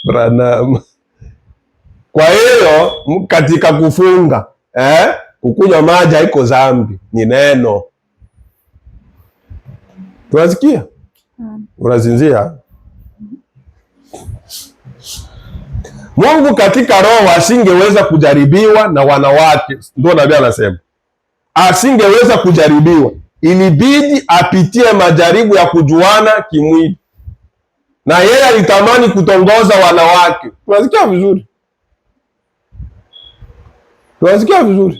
Branham. Kwa hiyo katika kufunga, kukunywa maji haiko dhambi, ni neno. Tunasikia? Unazinzia? Mungu katika roho asingeweza kujaribiwa na wanawake, ndio nabii anasema. Asingeweza kujaribiwa, ilibidi apitie majaribu ya kujuana kimwili. Na yeye alitamani kutongoza wanawake. Tunasikia vizuri? Tunasikia vizuri?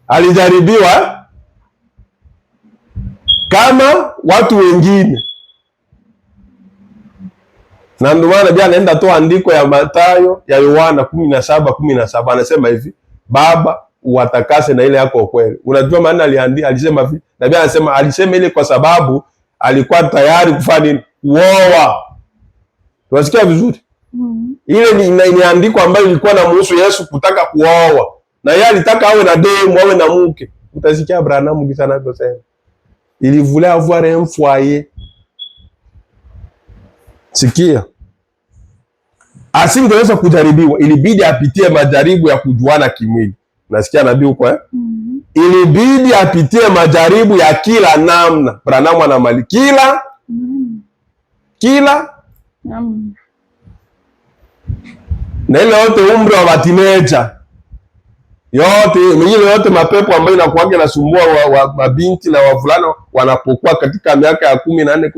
Alijaribiwa kama watu wengine, na ndio maana Biblia anaenda toa andiko ya Mathayo ya Yohana 17:17 anasema hivi, Baba uwatakase na ile yako kweli. Unajua maana alisema hivi, na Biblia alisema ile kwa sababu alikuwa tayari kufanya nini? Kuoa. Tunasikia vizuri? Ile ni andiko ambayo ilikuwa na muhusu Yesu kutaka kuoa. Na yeye alitaka awe na demu, awe na mke. Utasikia Abrahamu kisa anavyosema. Il voulait avoir un foyer. Sikia. Asingeweza kujaribiwa, ilibidi apitie majaribu ya kujuana kimwili. Nasikia nabii huko Ilibidi apitie majaribu ya kila namna. Abrahamu anamali kila na ile yote umri wa matineja yote mapepo ambayo inakuwaga nasumbua wa mabinti na wavulana wanapokuwa katika miaka ya 14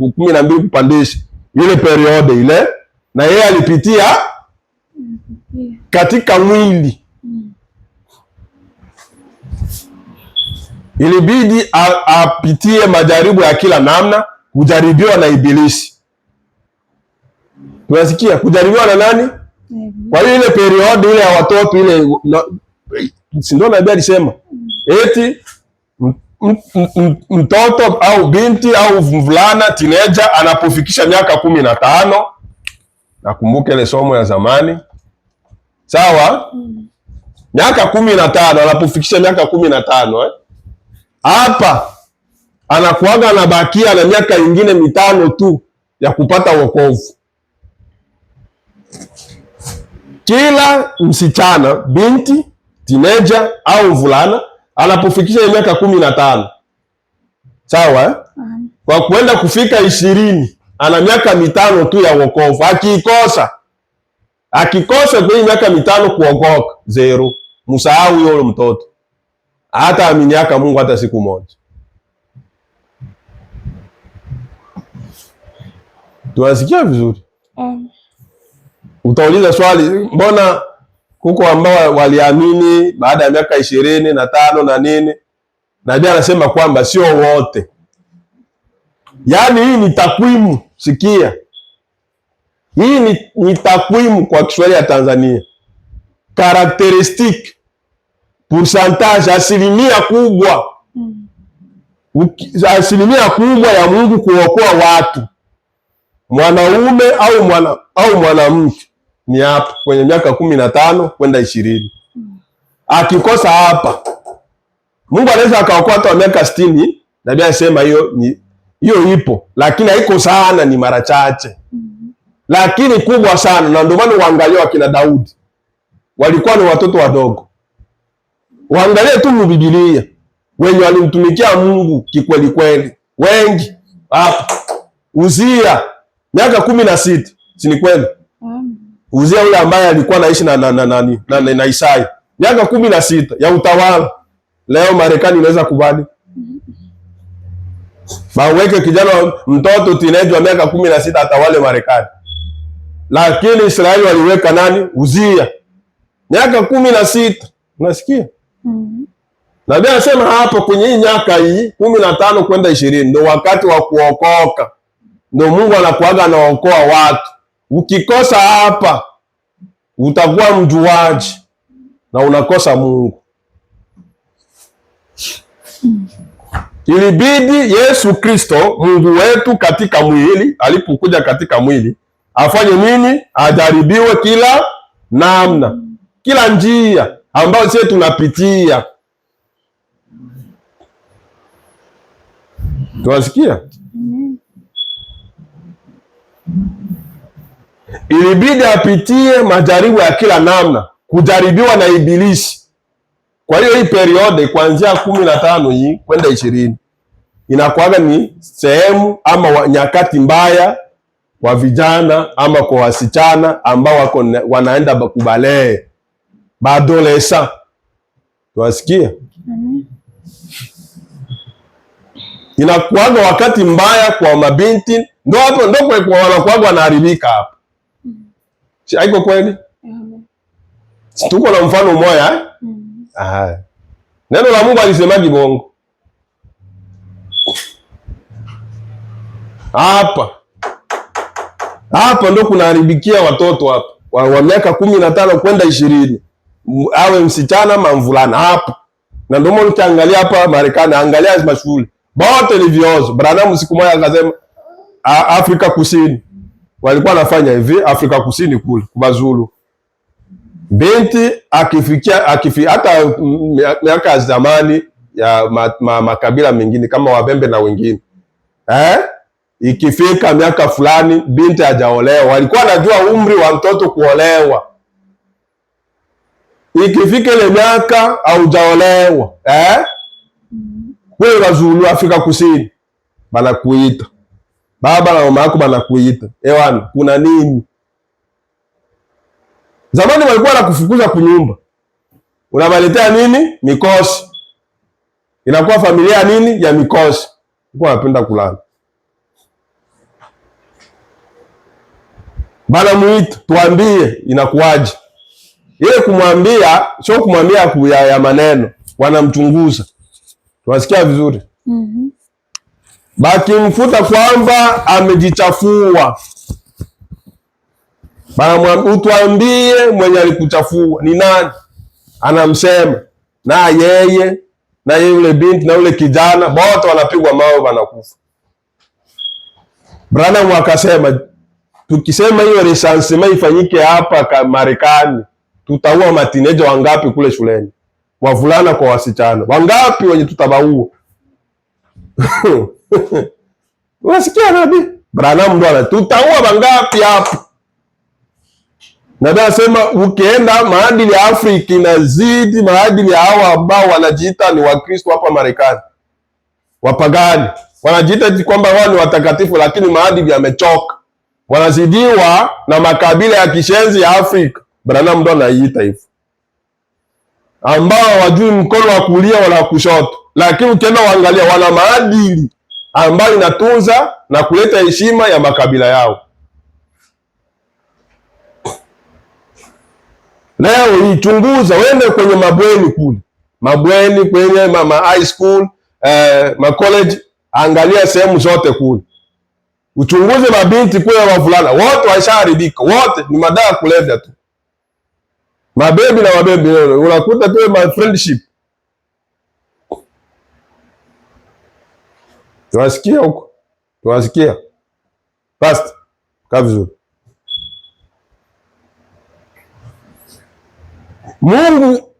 12 kupandisha, ile periode ile, na yeye alipitia katika mwili. Ilibidi apitie majaribu ya kila namna, kujaribiwa na Ibilisi. Tunasikia kujaribiwa na nani? Kwa hiyo ile periode ile ya watoto ile, si ndio nabii alisema eti mtoto au binti au mvulana teenager anapofikisha miaka 15, nakumbuka ile somo ya zamani, sawa? Miaka 15, anapofikisha miaka 15 hapa anakuaga anabakia na miaka ingine 5 tu ya kupata wokovu. Kila msichana, binti, teenager au mvulana anapofikisha miaka 15, sawa? Kwa kuenda kufika 20 ana miaka 5 tu ya wokovu. Akikosa kwa miaka 5 kuokoka, zero. Msahau yule mtoto. Hata amini yake Mungu hata siku moja. Tunasikia vizuri? Utauliza swali, mbona kuko ambao waliamini baada ya miaka 25 na nini? Na Biblia anasema kwamba sio wote. Yaani hii ni takwimu, sikia. Hii ni takwimu kwa Kiswahili ya Tanzania. Characteristic, pourcentage, asilimia kubwa. Asilimia kubwa ya Mungu kuokoa watu, mwanaume au mwanamke, ni hapa kwenye miaka 15 kwenda 20. Akikosa hapa, Mungu anaweza akaokoa hata miaka 60, na Biblia inasema hiyo ipo, lakini haiko sana, ni mara chache. Lakini kubwa sana, na ndio maana uangalie wakina Daudi. Walikuwa ni watoto wadogo. Uangalie tu mu Biblia wenye walimtumikia Mungu kikweli kweli. Wengi hapa. Uzia miaka 16, si ni kweli? Uzia yule ambaye alikuwa anaishi na Isaya. Miaka 16 ya utawala. Leo Marekani inaweza kubali. Baweke kijana mtoto teenager wa miaka 16 atawale Marekani. Lakini Israeli waliweka nani? Uzia. Miaka 16. Unasikia? Na Biblia inasema hapo kwenye hii miaka hii 15 kwenda 20 ndio wakati wa kuokoka. Ndio Mungu anakuaga anaokoa watu. Ukikosa hapa utakuwa mjuaji na unakosa Mungu. Ilibidi Yesu Kristo Mungu wetu katika mwili, alipokuja katika mwili, afanye nini? Ajaribiwe kila namna, kila njia ambayo sisi tunapitia. Tunasikia? Ilibidi apitie majaribu ya kila namna, kujaribiwa na Ibilisi. Kwa hiyo hii periode kuanzia 15 hii kwenda 20 inakuwaga ni sehemu ama nyakati mbaya kwa vijana ama kwa wasichana ambao wanaenda kubalee badolesa. Tunasikia inakuwaga wakati mbaya kwa mabinti, ndo hapo ndo kwa wanakuwaga wanaharibika hapo. Si haiko kweli? Tuko na mfano mmoja neno la Mungu alisemaje bongo hapa ndo kunaharibikia watoto hapa wa miaka 15 kwenda 20, awe msichana ama mvulana hapa. Na ndio maana ukiangalia hapa Marekani, angalia mashule bote ni viozo. Branham siku moja akasema Afrika Kusini walikuwa wanafanya hivi, Afrika Kusini kule kwa Zulu, binti hata miaka ya zamani ya makabila mengine kama Wabembe na wengine ikifika miaka fulani binti hajaolewa, walikuwa wanajua umri wa mtoto kuolewa. Ikifika ile miaka haujaolewa wewe Zulu Afrika Kusini banakuita baba na mama yako, banakuita ewana, kuna nini? Zamani walikuwa wanakufukuza kunyumba, unawaletea nini? Mikosi. Inakuwa familia nini ya mikosi, kwa wanapenda kulala. Bana muita, tuambie inakuwaje. Ile kumwambia sio kumwambia ya maneno, wanamchunguza. Tunasikia vizuri? Bakimfuta kwamba amejichafua, bana utuambie mwenye alikuchafua ni nani. Anamsema na yeye yule binti na yule kijana wote wanapigwa mawe, wanakufa. Branham akasema tukisema hiyo recensement ifanyike hapa Marekani, tutaua matineja wangapi kule shuleni, wavulana kwa wasichana wangapi wenye tutabaua? Unasikia nabi Branham ndo tutaua wangapi hapa? Na anasema ukienda maadili ya Afrika inazidi maadili ya hawa ambao wanajiita ni Wakristo hapa Marekani. Wapagani wanajiita kwamba wao ni watakatifu, lakini maadili yamechoka, wanazidiwa na makabila ya kishenzi ya Afrika. Branham ndo anaiita hivyo, ambao hawajui mkono wa kulia wala kushoto, lakini ukienda waangalia wana maadili ambayo inatunza na kuleta heshima ya makabila yao. Leo ichunguza, wende kwenye mabweni kule, mabweni kwenye high school, college, angalia sehemu zote kule, uchunguze mabinti kule, wavulana wote waishaharibika, wote ni madawa kulevya tu, mabebi na mabebi, unakuta tu my friendship. Tunasikia huko, tunasikia fast kabisa. Mungu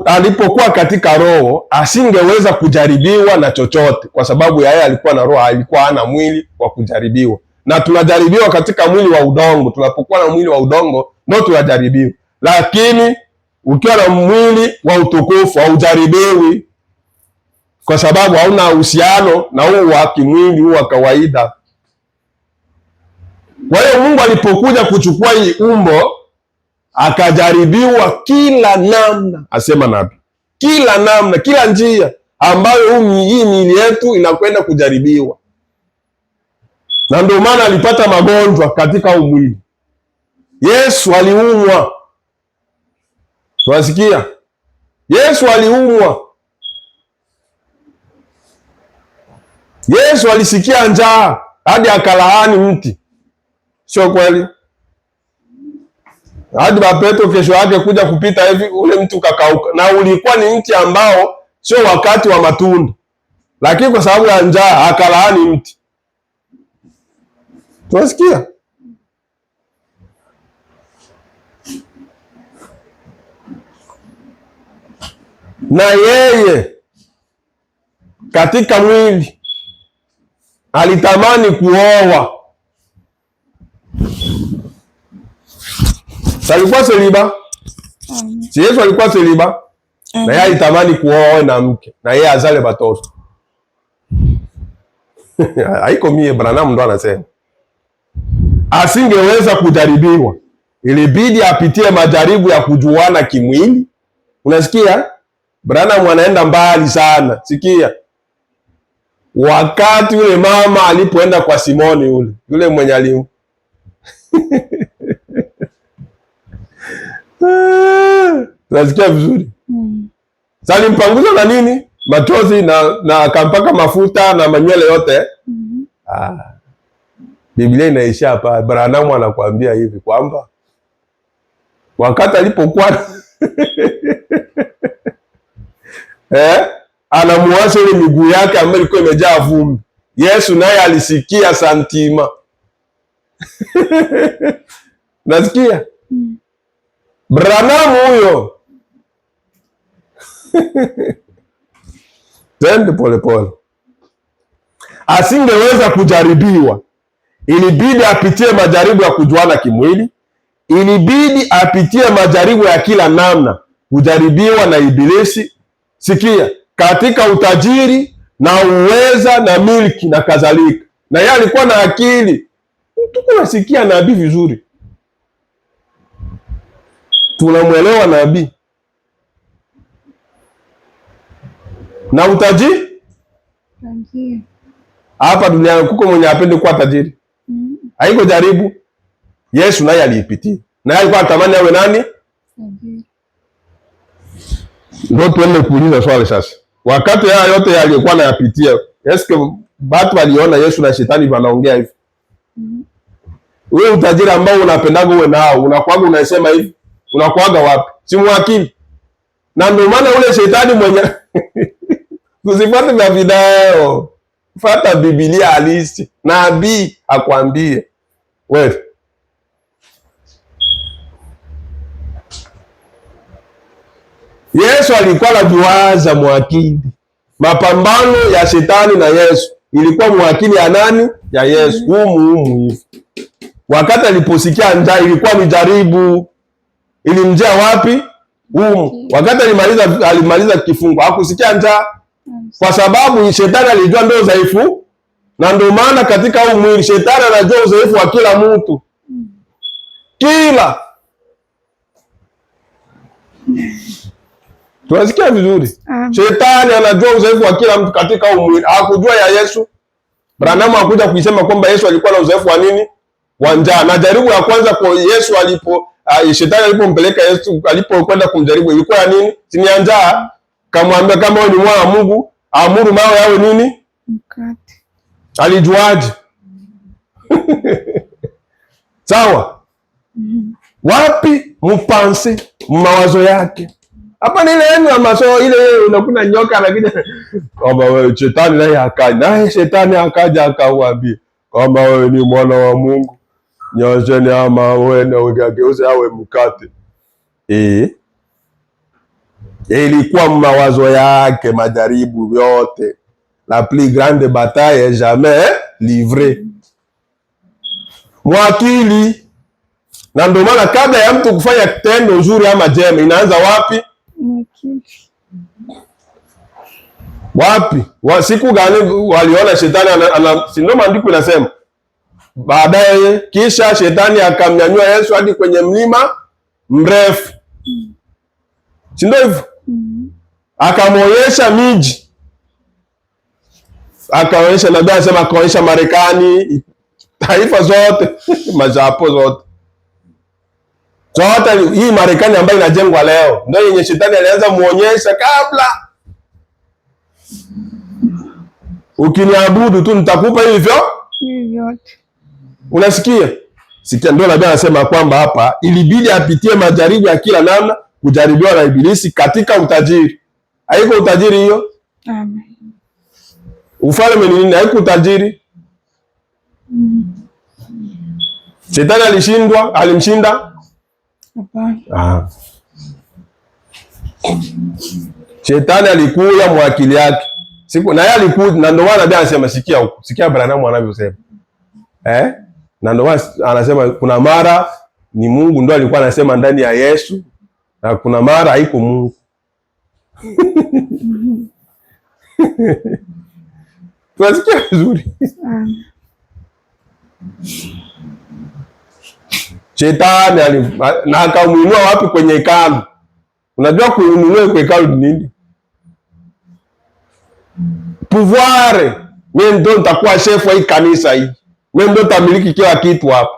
alipokuwa katika roho asingeweza kujaribiwa na chochote, kwa sababu yeye alikuwa na roho, alikuwa hana mwili wa kujaribiwa. Na tunajaribiwa katika mwili wa udongo. Tunapokuwa na mwili wa udongo ndio tunajaribiwa, lakini ukiwa na mwili wa utukufu haujaribiwi, kwa sababu hauna uhusiano na huu wa kimwili, huu wa kawaida. Kwa hiyo Mungu alipokuja kuchukua hii umbo akajaribiwa kila namna, asema nabii, kila namna, kila njia ambayo hii miili yetu inakwenda kujaribiwa. Na ndio maana alipata magonjwa katika mwili. Yesu aliumwa, tunasikia Yesu aliumwa. Yesu alisikia njaa hadi akalaani mti, sio kweli? Hadi Petro kesho yake kuja kupita hivi, ule mti ukakauka, na ulikuwa ni mti ambao sio wakati wa matunda, lakini kwa sababu ya njaa akalaani mti. Tunasikia na yeye katika mwili alitamani kuoa. Alikuwa seliba. Si Yesu alikuwa seliba. Na yeye alitamani kuoa na mke, na yeye azale watoto. Haiko mie, Branham ndo anasema. Asingeweza kujaribiwa, ilibidi apitie majaribu ya kujuana kimwili. Unasikia? Branham anaenda mbali sana. Sikia, wakati yule mama alipoenda kwa Simoni yule mwenye ali nasikia vizuri. Sasa alimpanguza na nini? Machozi na akampaka mafuta na manywele yote. Biblia inaisha hapa. Branham anakuambia hivi kwamba wakati alipokuwa anamuosha ile miguu yake ambayo ilikuwa imejaa vumbi, Yesu naye alisikia santima. Nasikia? Branham huyo. Tende polepole. Asingeweza kujaribiwa, ilibidi apitie majaribu ya kujuana kimwili, ilibidi apitie majaribu ya kila namna, kujaribiwa na Ibilisi. Sikia, katika utajiri na uweza na milki na kadhalika. Na yeye alikuwa na akili. Tunasikia nabii vizuri, tunamwelewa nabii. Na utajiri hapa duniani kuko mwenye apende kuwa tajiri. Haiko jaribu. Yesu naye aliipitia. Naye alikuwa anatamani awe nani? Ndio tuende kuuliza swali sasa. Wakati haya yote yalikuwa anayapitia, eske watu waliona Yesu na shetani wanaongea hivi? Wewe utajiri ambao unapendaga uwe nao, unakuaga unasema hivi, unakuaga wapi? Si mwakili. Na ndio maana ule shetani mwenye kuzifuata vya video, fuata Biblia halisi. Nabii akwambie wewe, Yesu alikuwa anajiwaza mwakili. Mapambano ya shetani na Yesu ilikuwa mwakili ya nani? Ya Yesu. Humu hivi. Wakati aliposikia njaa ilikuwa ni jaribu. Ilimjia wapi? Humu. Wakati alimaliza kifungo hakusikia njaa, kwa sababu shetani alijua ndio udhaifu, na ndio maana katika huu mwili shetani anajua udhaifu wa kila mtu. Kila tunasikia vizuri. Shetani anajua udhaifu wa kila mtu katika huu mwili. Hakujua ya Yesu. Branham hakuja kuisema kwamba Yesu alikuwa na udhaifu wa nini? Wa njaa. Na jaribu ya kwanza kwa Yesu shetani alipompeleka Yesu alipokwenda kumjaribu ilikuwa ya nini? Si ni njaa. Kamwambia kama wewe ni mwana wa Mungu, amuru mawe yawe nini? Mkate. Alijuaje? Sawa? Wapi mpanse mawazo yake? Hapa ni ile yenu ya maso ile unakuta nyoka anakuja kama wewe shetani naye akaja. Naye shetani akaja akawaambia kama wewe ni mwana wa Mungu, nyosheni ama wewe na ugeuze awe mkate. Ilikuwa mawazo yake, majaribu yote. La plus grande bataille jamais livrée. Mwakili. Na ndio maana kabla ya mtu kufanya tendo nzuri ama jema inaanza wapi? Wapi? Siku gani waliona shetani si ndio maandiko inasema? Baadaye kisha shetani akamnyanyua Yesu hadi kwenye mlima mrefu. Si ndio hivyo? Akamwonyesha miji. Akaonyesha, nabii anasema akaonyesha Marekani, taifa zote, majapo zote. Hata hii Marekani ambayo inajengwa leo ndio yenye shetani alianza muonyesha kabla. Ukiniabudu tu nitakupa hivyo yote. Unasikia? Sikia, ndio nabii anasema kwamba hapa ilibidi apitie majaribu ya kila namna, kujaribiwa na Ibilisi katika utajiri. Haiko utajiri hiyo? Amen. Ufalme ni nini? Haiko utajiri. Shetani alimshinda? Hapana. Shetani alikuja mwakili yake. Na yeye alikuja, na ndio maana nabii anasema sikia huko. Sikia Branham anavyosema. Na ndio maana anasema kuna mara ni Mungu ndio alikuwa anasema ndani ya Yesu, na kuna mara haiko Mungu. Tunasikia vizuri. Shetani na akamuinua wapi? Kwenye hekalu. Unajua kuinua kwa hekalu ni nini? Pouvoir. Mimi ndo nitakuwa chef wa hii kanisa hii. Mimi ndo nitamiliki kila kitu hapa.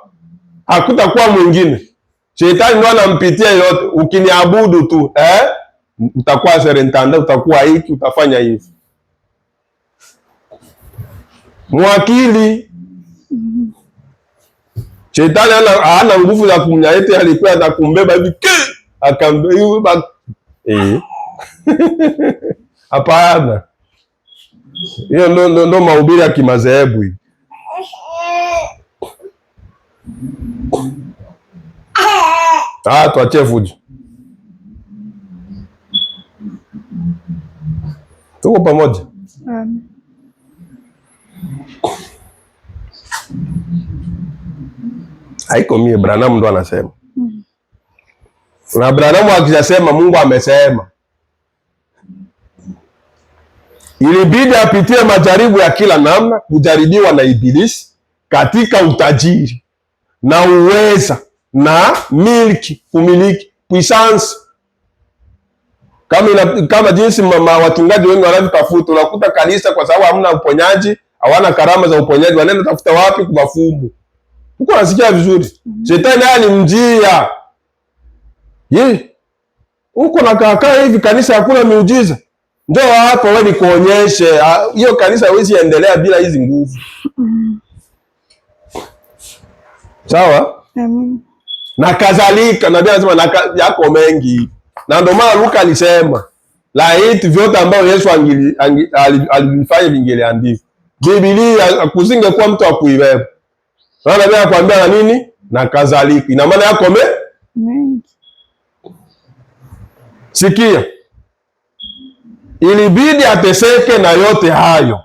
Hakutakuwa mwingine. Shetani ndo anampitia yote. Ukiniabudu tu, utakuwa serentanda, utakuwa hiki, utafanya hivi. Mwakili. Shetani hana nguvu za kumnyaete, alikuwa atakumbeba hivi akambeba. Hapana. Hiyo ndo mahubiri ya kimadhehebu hii. Tuachie fujo. Tuko pamoja. Haiko mie, Branham ndo anasema. Na Branham akisema Mungu amesema. Ilibidi apitie majaribu ya kila namna, kujaribiwa na Ibilisi katika utajiri na uweza na milki, kumiliki, puissance. Kama jinsi wachungaji wengi wanavyotafuta, unakuta kanisa kwa sababu hamna uponyaji, hawana karama za uponyaji, wanaenda tafuta wapi? Kwa mafumu. Uko nasikia vizuri? Shetani alimjia. Uko na kaka hivi kanisa hakuna miujiza. Ndio hapo wewe nikuonyeshe. Hiyo kanisa haiwezi endelea bila hizi nguvu. Sawa? Na kadhalika, nabii anasema yako mengi. Na ndio maana Luka alisema laiti vyote ambavyo Yesu alifanya vingeliandikwa. Biblia akuzinge kuwa mtu akuibeba. Nabii anakuambia na nini? Na kadhalika. Ina maana yako mengi. Sikia. Ilibidi ateseke na yote hayo.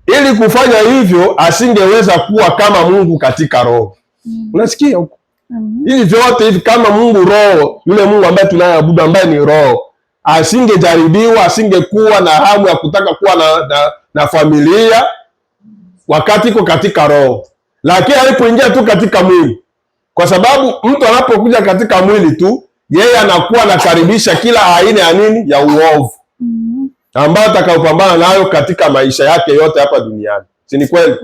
Ili kufanya hivyo asingeweza kuwa kama Mungu katika roho. Unasikia huko? Ili vyote hivi kama Mungu roho, yule Mungu ambaye tunayeabudu ambaye ni roho, asingejaribiwa, asingekuwa na hamu ya kutaka kuwa na familia wakati iko katika roho. Lakini alipoingia tu katika mwili, kwa sababu mtu anapokuja katika mwili tu, yeye anakuwa anakaribisha kila aina ya nini? Ya uovu. Ambayo atakayopambana nayo katika maisha yake yote hapa duniani. Si ni kweli?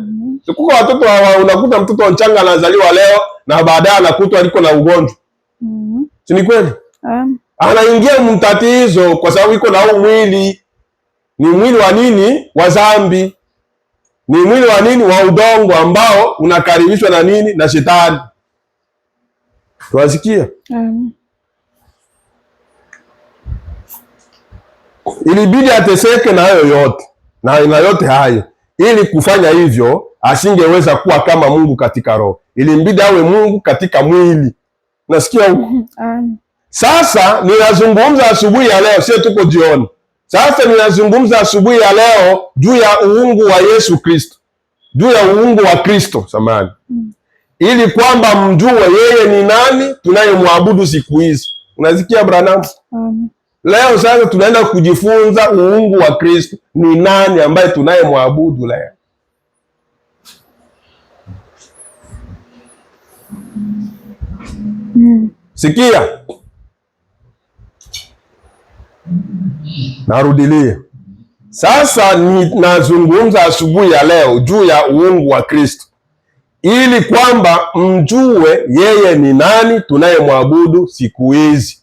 Kuko watoto unakuta mtoto mchanga anazaliwa leo na baadaye anakutwa aliko na ugonjwa. Si ni kweli? Anaingia mtatizo kwa sababu iko na huu mwili. Ni mwili wa nini? Wa dhambi. Ni mwili wa nini? Wa udongo ambao unakaribishwa na nini? Na shetani. Tuwasikia? Ilibidi ateseke na hayo yote na yote hayo. Ili kufanya hivyo asingeweza kuwa kama Mungu katika roho. Ilibidi awe Mungu katika mwili. Nasikia huko? Sasa ninazungumza asubuhi ya leo, sio tuko jioni. Sasa ninazungumza asubuhi ya leo juu ya uungu wa Yesu Kristo. Juu ya uungu wa Kristo, samahani. Ili kwamba mjue yeye ni nani tunayemwabudu siku hizi. Unasikia Branham? Leo sasa tunaenda kujifunza uungu wa Kristo. Ni nani ambaye tunayemwabudu leo? Sikia. Narudilia. Sasa nazungumza asubuhi ya leo juu ya uungu wa Kristo. Ili kwamba mjue yeye ni nani tunayemwabudu siku hizi.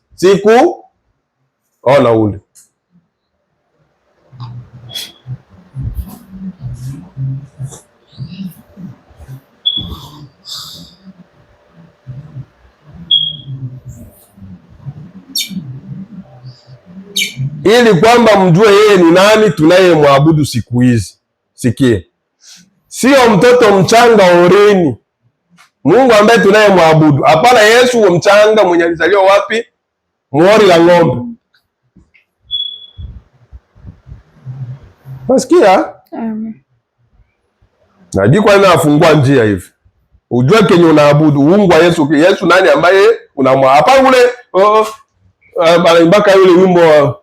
Ona ule. Ili kwamba mjue yeye ni nani tunayemwabudu siku hizi. Sikie. Sio mtoto mchanga orini. Mungu ambaye tunayemwabudu. Hapana Yesu wa mchanga mwenye alizaliwa wapi? Muhori la ng'ombe. Nasikia? Najua kwa nini afungua njia hivi. Ujue kenye unaabudu uungu wa Yesu. Yesu nani ambaye unamwabudu? Hapa ule mpaka yule wimbo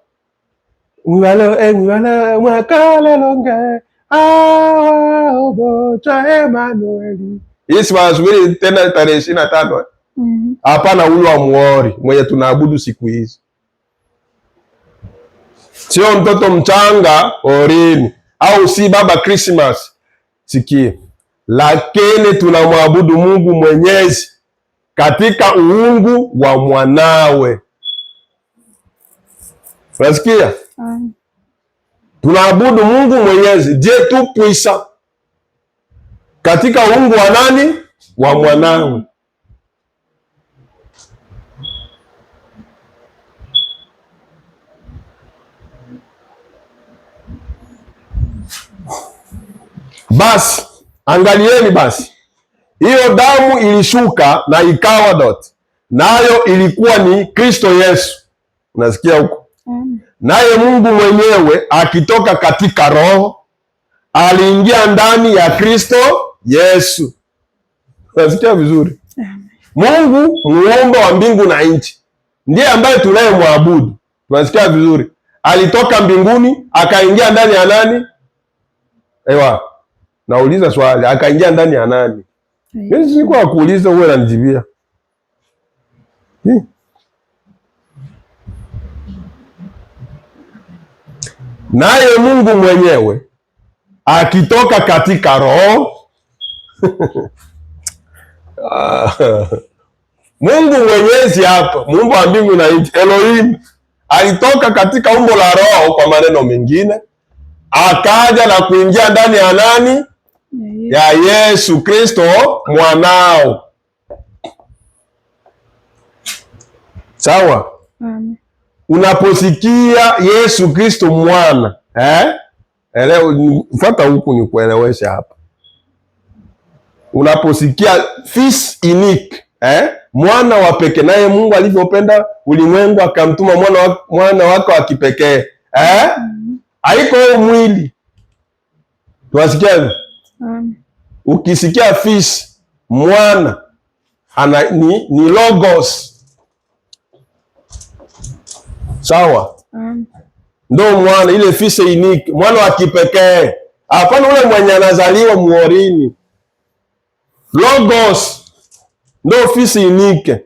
ngalo mwakale longe Awaogocha Emanueli. Hii si wanasubiri tena tarehe 25. Hapana, huyu amuori mwenye tunaabudu siku hizi, sio mtoto mchanga orini, au si baba Christmas. Sikie, lakini tunamwabudu Mungu Mwenyezi katika uungu wa mwanawe. Unasikia? Tunaabudu Mungu Mwenyezi, Dieu tout puissant, katika uungu wa nani? Wa mwanawe. Basi angalieni basi, hiyo damu ilishuka na ikawa dot, nayo ilikuwa ni Kristo Yesu. Unasikia huko? Naye Mungu mwenyewe akitoka katika Roho aliingia ndani ya Kristo Yesu. Unasikia vizuri? Mungu muumba wa mbingu na nchi ndiye ambaye tunayemwabudu. Tunasikia vizuri? Alitoka mbinguni akaingia ndani ya nani? Ewa, nauliza swali, akaingia ndani ya nani? Mimi sikuwa kuuliza uwe unanijibia. Naye Mungu mwenyewe akitoka katika Roho Mungu Mwenyezi hapa, Muumba wa mbingu na nchi, Elohim, alitoka katika umbo la Roho, kwa maneno mengine, akaja na kuingia ndani ya nani? Ya Yesu Kristo mwanao. Sawa? Unaposikia Yesu Kristo mwana, fuata huku ni kuelewesha hapa. Unaposikia fils unique, mwana wa pekee, naye Mungu alivyopenda ulimwengu akamtuma mwana wake wa kipekee, haiko mwili. Tunasikia hivyo? Ukisikia fils, mwana, ni logos. Sawa? Ndo mwana, ile fils unique, mwana wa kipekee. Hapana ule mwenye anazaliwa muorini. Logos ndo fils unique.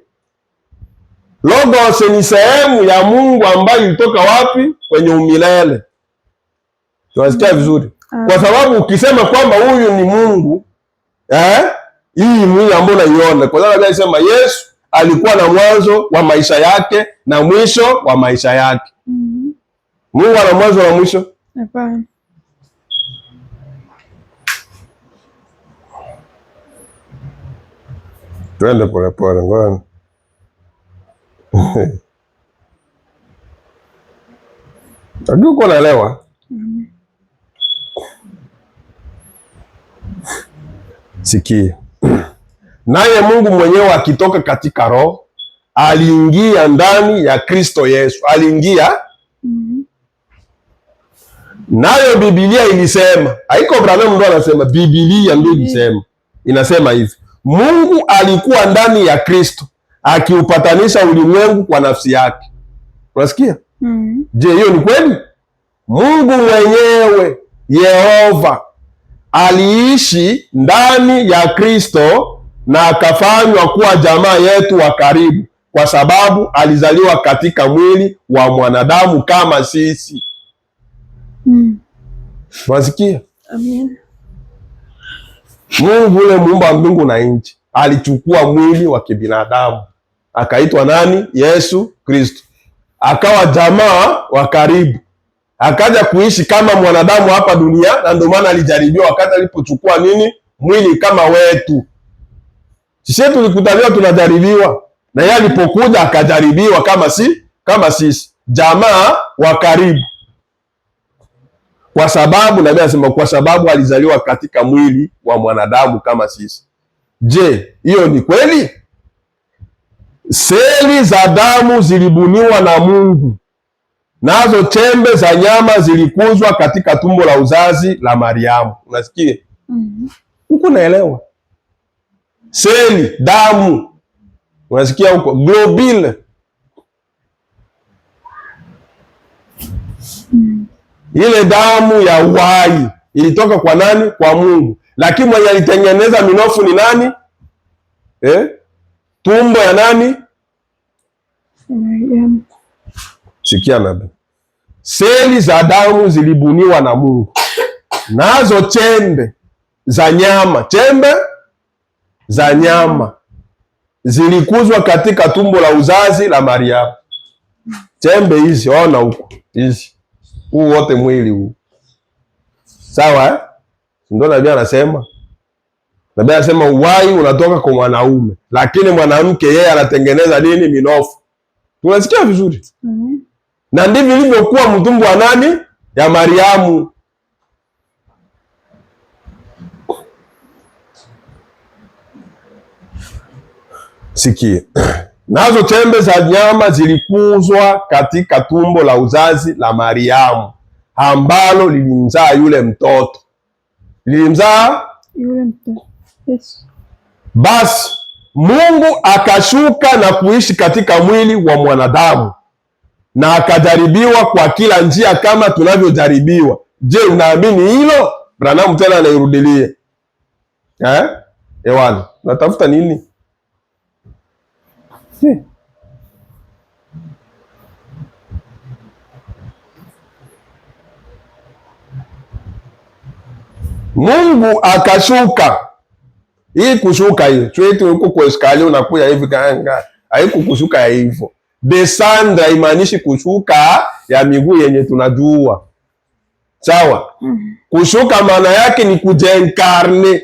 Logos ni sehemu ya Mungu ambayo ilitoka wapi? Kwenye umilele. Tunasikia vizuri? Kwa sababu ukisema kwamba huyu ni Mungu, hii mwili ambao unaiona, kwa sababu anasema Yesu alikuwa na mwanzo wa maisha yake na mwisho wa maisha yake. Mungu ana mwanzo na mwisho? Hapana. Twende polepole ngoja. Uko naelewa? Sikia. Naye Mungu mwenyewe akitoka katika Roho aliingia ndani ya Kristo Yesu. Aliingia. Nayo Biblia ilisema, haiko Branham ndo anasema, Biblia ndio ilisema. Inasema hivi: Mungu alikuwa ndani ya Kristo akiupatanisha ulimwengu kwa nafsi yake. Unasikia? Je, hiyo ni kweli? Mungu mwenyewe Yehova aliishi ndani ya Kristo na akafanywa kuwa jamaa yetu wa karibu, kwa sababu alizaliwa katika mwili wa mwanadamu kama sisi. Unasikia? Amen. Mungu ule muumba wa mbingu na nchi alichukua mwili wa kibinadamu, akaitwa nani? Yesu Kristo. Akawa jamaa wa karibu, akaja kuishi kama mwanadamu hapa dunia, na ndio maana alijaribiwa wakati alipochukua nini? Mwili kama wetu. Sisi tulikutaliwa tunajaribiwa, na yeye alipokuja akajaribiwa kama sisi, jamaa wa karibu. Kwa sababu na anasema kwa sababu alizaliwa katika mwili wa mwanadamu kama sisi. Je, hiyo ni kweli? Seli za damu zilibuniwa na Mungu, nazo chembe za nyama zilikuzwa katika tumbo la uzazi la Mariamu. Unasikia? Huko naelewa. Seli, damu. Unasikia huko? Globule. Ile damu ya uhai ilitoka kwa nani? Kwa Mungu. Lakini mwenye alitengeneza minofu ni nani? Tumbo ya nani? Sikia nabii, seli za damu zilibuniwa na Mungu, nazo chembe za nyama zilikuzwa katika tumbo la uzazi la Mariamu. Chembe hizi ona huko, hizi huu wote mwili huu, sawa ndio nabii anasema. Nabii anasema uhai unatoka kwa mwanaume, lakini mwanamke yeye anatengeneza nini? Minofu. Tunasikia vizuri? Na ndivyo ilivyokuwa mtumbo wa nani? Ya Mariamu. Sikia. Nazo chembe za nyama zilikuzwa katika tumbo la uzazi la Mariamu, ambalo lilimzaa yule mtoto. Lilimzaa yule mtoto. Yes. Basi Mungu akashuka na kuishi katika mwili wa mwanadamu, na akajaribiwa kwa kila njia kama tunavyojaribiwa. Je, unaamini hilo? Branham tena anairudilia. Ewana, unatafuta nini? Mungu akashuka. Hii kushuka hiyo twetu huko kwa eskali unakuja hivi kanga, haikukushuka hivyo. Descendre haimaanishi kushuka ya miguu yenye tunajua, sawa? Kushuka maana yake ni kujiincarne,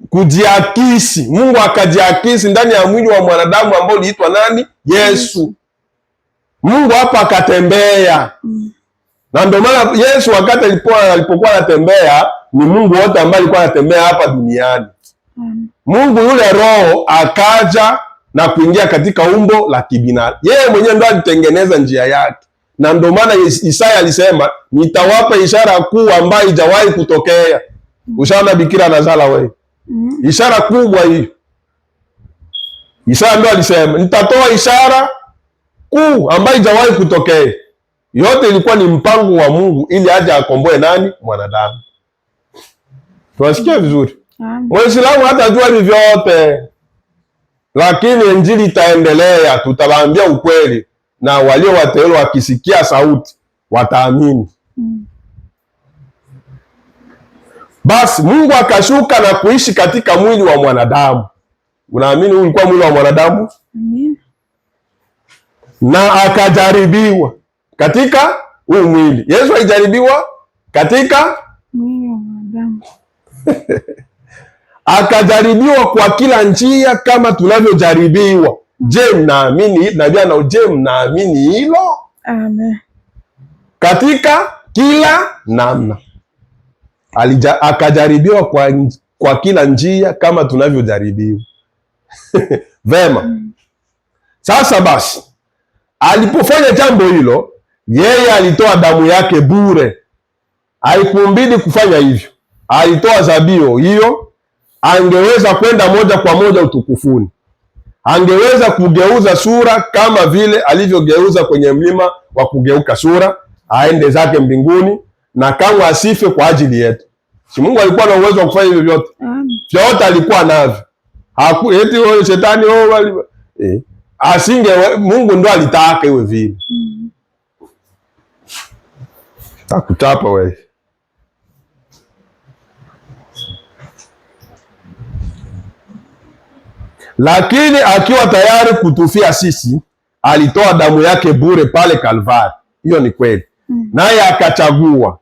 kujiakisi. Mungu akajiakisi ndani ya mwili wa mwanadamu ambao uliitwa nani? Yesu. Mungu hapa akatembea. Na ndio maana Yesu wakati alipokuwa anatembea, ni Mungu wote ambaye alikuwa anatembea hapa duniani. Mungu yule roho akaja na kuingia katika umbo la kibinadamu. Yeye mwenyewe ndo alitengeneza njia yake. Na ndio maana Isaya alisema, nitawapa ishara kuu ambayo haijawahi kutokea. Ushaona bikira anazala wewe. Ishara kubwa hii. Isaya ndo alisema, nitatoa ishara kuu ambayo haijawahi kutokea. Yote ilikuwa ni mpango wa Mungu ili aje akomboe nani? Mwanadamu. Tunasikia vizuri? Waislamu hatajua hivi vyote, lakini injili itaendelea. Tutawaambia ukweli, na walio wateule wakisikia sauti wataamini. Basi Mungu akashuka na kuishi katika mwili wa mwanadamu. Unaamini huu ulikuwa mwili wa mwanadamu? Na akajaribiwa katika huu mwili. Yesu alijaribiwa katika mwili wa mwanadamu. Akajaribiwa kwa kila njia kama tunavyojaribiwa. Je, mnaamini? Je, mnaamini hilo? Amen. Katika kila namna akajaribiwa kwa kila njia kama tunavyojaribiwa. Vema. Sasa basi, alipofanya jambo hilo, yeye alitoa damu yake bure. Haikumbidi kufanya hivyo. Alitoa dhabihu hiyo. Angeweza kwenda moja kwa moja utukufuni. Angeweza kugeuza sura kama vile alivyogeuza kwenye mlima wa kugeuka sura, aende zake mbinguni, na kama asife kwa ajili yetu. Si Mungu alikuwa na uwezo wa kufanya hivyo vyote? Vyote alikuwa navyo. Eti wewe shetani Mungu ndo alitaka iwe vile. Takutapa wewe. Lakini akiwa tayari kutufia sisi, alitoa damu yake bure pale Kalvari. Hiyo ni kweli. Naye akachagua.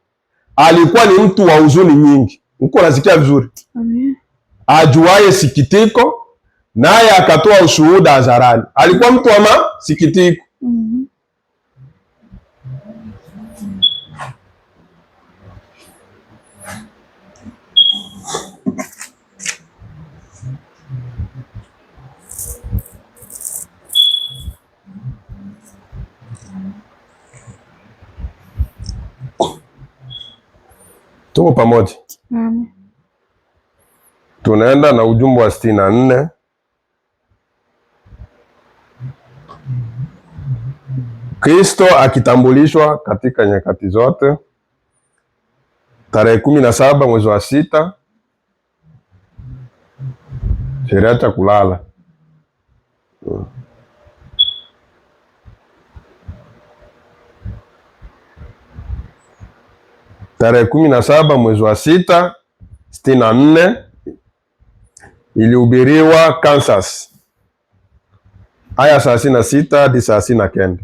Alikuwa ni mtu wa huzuni nyingi. Uko nasikia vizuri? Ajuaye sikitiko, naye akatoa ushuhuda hadharani. Alikuwa mtu wa masikitiko. Tuko pamoja? Tunaenda na ujumbe wa 64. Kristo akitambulishwa katika nyakati zote. tarehe 17 mwezi wa 6 sherehe cha kulala. Tarehe 17 mwezi wa 6 64 ilihubiriwa Kansas, aya 36 hadi 39.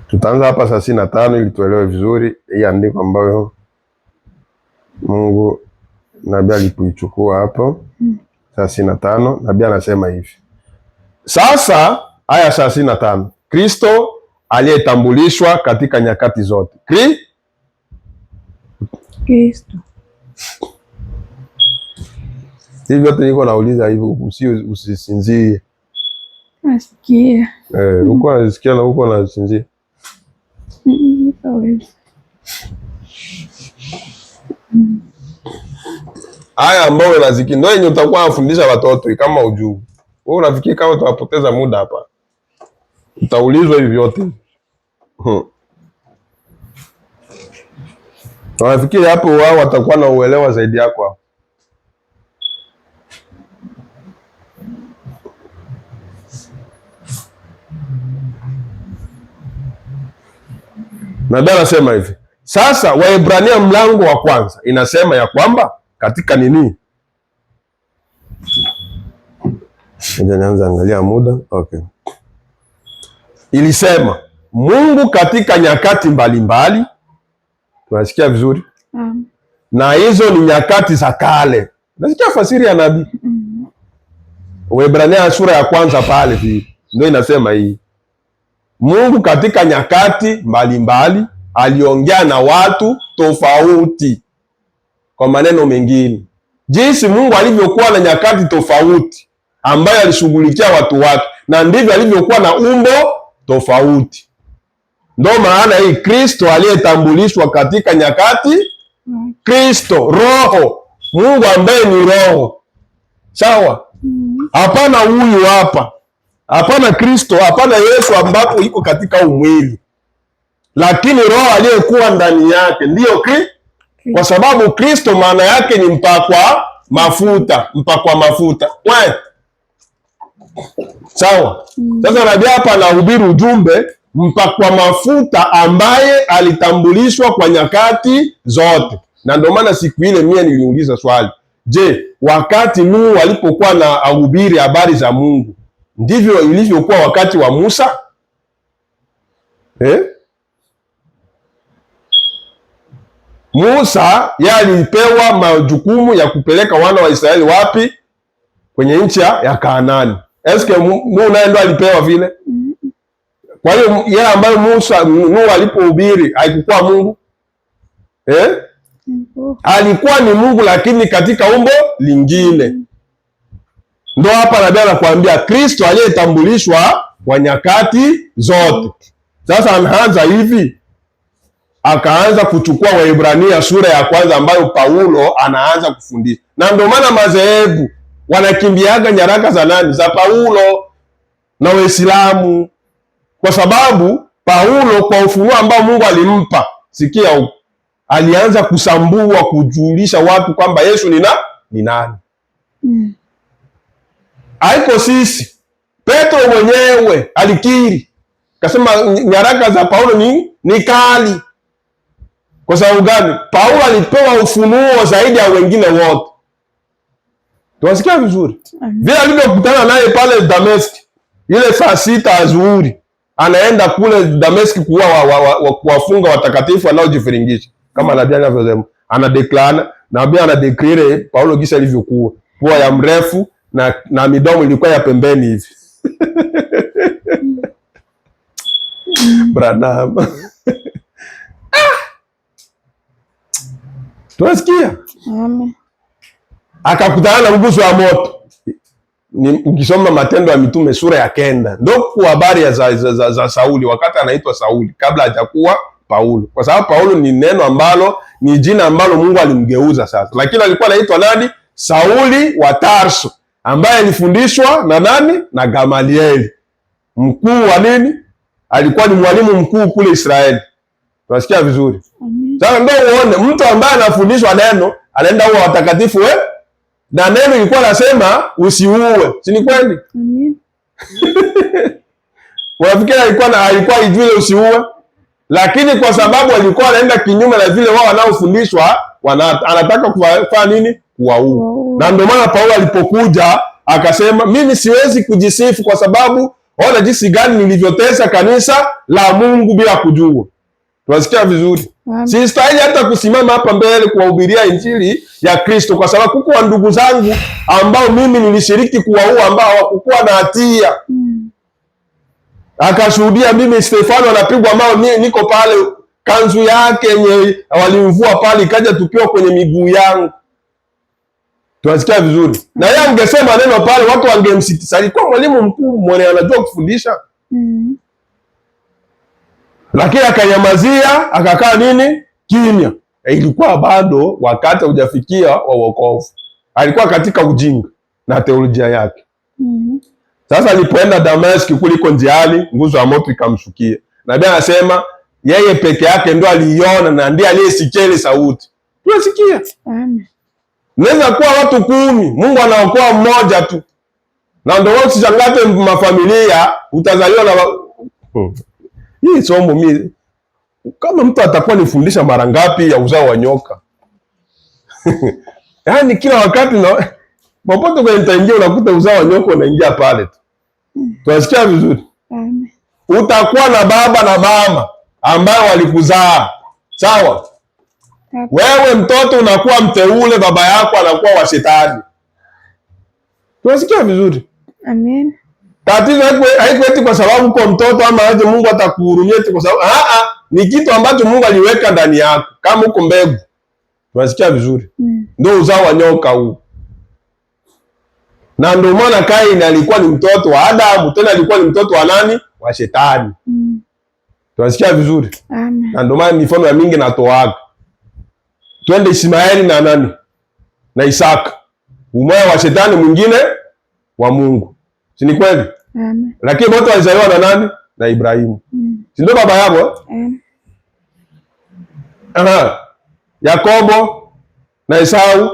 Tutaanza hapa 35 ili tuelewe vizuri hii andiko ambayo Mungu nabii alipoichukua hapo. 35 nabii anasema hivi. Sasa aya 35, Kristo aliyetambulishwa katika nyakati zote. Kristo. Hivi vyote niko nauliza hivi, usisinzie. Nasikia. Uko unasikia na uko unasinzia. Aya ambayo unasikia ndio yenye utakuwa unafundisha watoto kama ujuu. Wewe unafikiri kama utapoteza muda hapa? Utaulizwa hivi vyote. Unafikiri hapo wao watakuwa na uelewa zaidi yako hapo? Nabii anasema hivi. Sasa Waebrania mlango wa kwanza inasema ya kwamba katika nini? Nianza angalia muda. Okay. Ilisema Mungu katika nyakati mbalimbali. Tunasikia vizuri? Na hizo ni nyakati za kale. Nasikia fasiri ya nabii. Waebrania sura ya kwanza pale hivi ndio inasema hii. Mungu katika nyakati mbalimbali aliongea na watu tofauti. Kwa maneno mengine, jinsi Mungu alivyokuwa na nyakati tofauti ambayo alishughulikia watu wake, na ndivyo alivyokuwa na umbo tofauti. Ndio maana hii Kristo aliyetambulishwa katika nyakati, Kristo Roho, Mungu ambaye ni Roho. Sawa? Hapana huyu hapa. Hapana Kristo, hapana Yesu ambapo iko katika umwili. Lakini Roho aliyekuwa ndani yake ndiyo kwa sababu Kristo maana yake ni mpakwa mafuta, mpakwa mafuta. Sawa? Sasa nabii hapa anahubiri ujumbe mpakwa mafuta ambaye alitambulishwa kwa nyakati zote. Na ndio maana siku ile mimi niliuliza swali. Je, wakati Nuhu alipokuwa na ahubiri habari za Mungu, ndivyo ilivyokuwa wakati wa Musa? Musa yeye alipewa majukumu ya kupeleka wana wa Israeli wapi? Kwenye nchi ya Kanaani. Eske Nuhu naye ndo alipewa vile? Kwa hiyo yeye ambaye Nuhu alipohubiri haikuwa Mungu? Alikuwa ni Mungu lakini katika umbo lingine. Ndo hapa nabii anakuambia Kristo aliyetambulishwa kwa nyakati zote. Sasa anaanza hivi, akaanza kuchukua Waebrania sura ya kwanza ambayo Paulo anaanza kufundisha. Na ndio maana madhehebu wanakimbiaga nyaraka za nani? Za Paulo na Waislamu, kwa sababu Paulo kwa ufunuo ambao Mungu alimpa, sikia huko, alianza kusambua, kujulisha watu kwamba Yesu ni nani. Haiko sisi. Petro mwenyewe alikiri, kasema nyaraka za Paulo ni kali. Kwa sababu gani? Paulo alipewa ufunuo zaidi ya wengine wote. Tuwasikia vizuri? Vile alivyokutana naye pale Dameski, ile saa 6 azuhuri, anaenda kule Dameski kuwafunga watakatifu wanaojifiringisha. Kama nabii anavyosema, anadeklara, nabii anadeclare Paulo kisa alivyokuwa. Pua ya mrefu na midomo ilikuwa ya pembeni hivi. Branham. Tunasikia? Amen. Akakutana na mguso wa moto. Ukisoma Matendo ya Mitume sura ya 9, ndio kwa habari za Sauli wakati anaitwa Sauli kabla hajakuwa Paulo. Kwa sababu Paulo ni neno ambalo ni jina ambalo Mungu alimgeuza sasa. Lakini alikuwa anaitwa nani? Sauli wa Tarso, ambaye alifundishwa na nani? Na Gamalieli, mkuu wa nini? Alikuwa ni mwalimu mkuu kule Israeli. Tunasikia vizuri? Sasa ndio uone mtu ambaye anafundishwa neno anaenda huwa watakatifu na neno ilikuwa nasema usiue. Si ni kweli? Unafikiri alikuwa ijue usiue? Lakini kwa sababu alikuwa anaenda kinyume na vile wao wanaofundishwa, anataka kufanya nini? Kuwaua. Na ndio maana Paulo alipokuja akasema, mimi siwezi kujisifu kwa sababu ona jinsi gani nilivyotesa kanisa la Mungu bila kujua. Tunasikia vizuri? Sistahili hata kusimama hapa mbele kuwahubiria injili ya Kristo kwa sababu kuko ndugu zangu ambao mimi nilishiriki kuwaua ambao hawakuwa na hatia. Akashuhudia mimi Stefano anapigwa mao, niko pale, kanzu yake yenye walimvua pale ikaja tukiwa kwenye miguu yangu. Tunasikia vizuri? Na yeye angesema neno pale watu wangemsikiza. Alikuwa mwalimu mkuu mwenye anajua kufundisha. Lakini akanyamazia, akakaa nini? Kimya. Ilikuwa bado wakati hujafikia wa wokovu. Alikuwa katika ujinga na teolojia yake. Sasa alipoenda Dameski kuliko njiani, nguzo ya moto ikamshukia. Nabii anasema yeye peke yake ndo aliiona na ndiye aliyesikia ile sauti. Tunasikia? Amen. Naweza kuwa watu 10, Mungu anaokoa mmoja tu. Na ndio wao usishangaze mafamilia utazaliwa na hii somo mimi kama mtu atakuwa nifundisha mara ngapi ya uzao wa nyoka. Yaani kila wakati na popote kwenye nitaingia unakuta uzao wa nyoka unaingia pale tu. Tunasikia vizuri? Amen. Utakuwa na baba na mama ambao walikuzaa. Sawa? Wewe mtoto unakuwa mteule, baba yako anakuwa wa shetani. Tunasikia vizuri? Amen. Tatizo haiko eti kwa sababu uko mtoto ama aje Mungu atakuhurumia eti kwa sababu ni kitu ambacho Mungu aliweka ndani yako kama uko mbegu. Tunasikia vizuri? Ndio uzao wa nyoka huu. Na ndio maana Kaini alikuwa ni mtoto wa Adamu, tena alikuwa ni mtoto wa nani? Wa shetani. Tunasikia vizuri? Amen. Na ndio maana mifano ya mingi natoaga. Twende Ishmaeli na nani? Na Isaka. Umoja wa shetani, mwingine wa Mungu. Si ni kweli? Amen. Lakini wote walizaliwa na nani? Na Ibrahimu. Si ndio baba yao? Yakobo na Esau,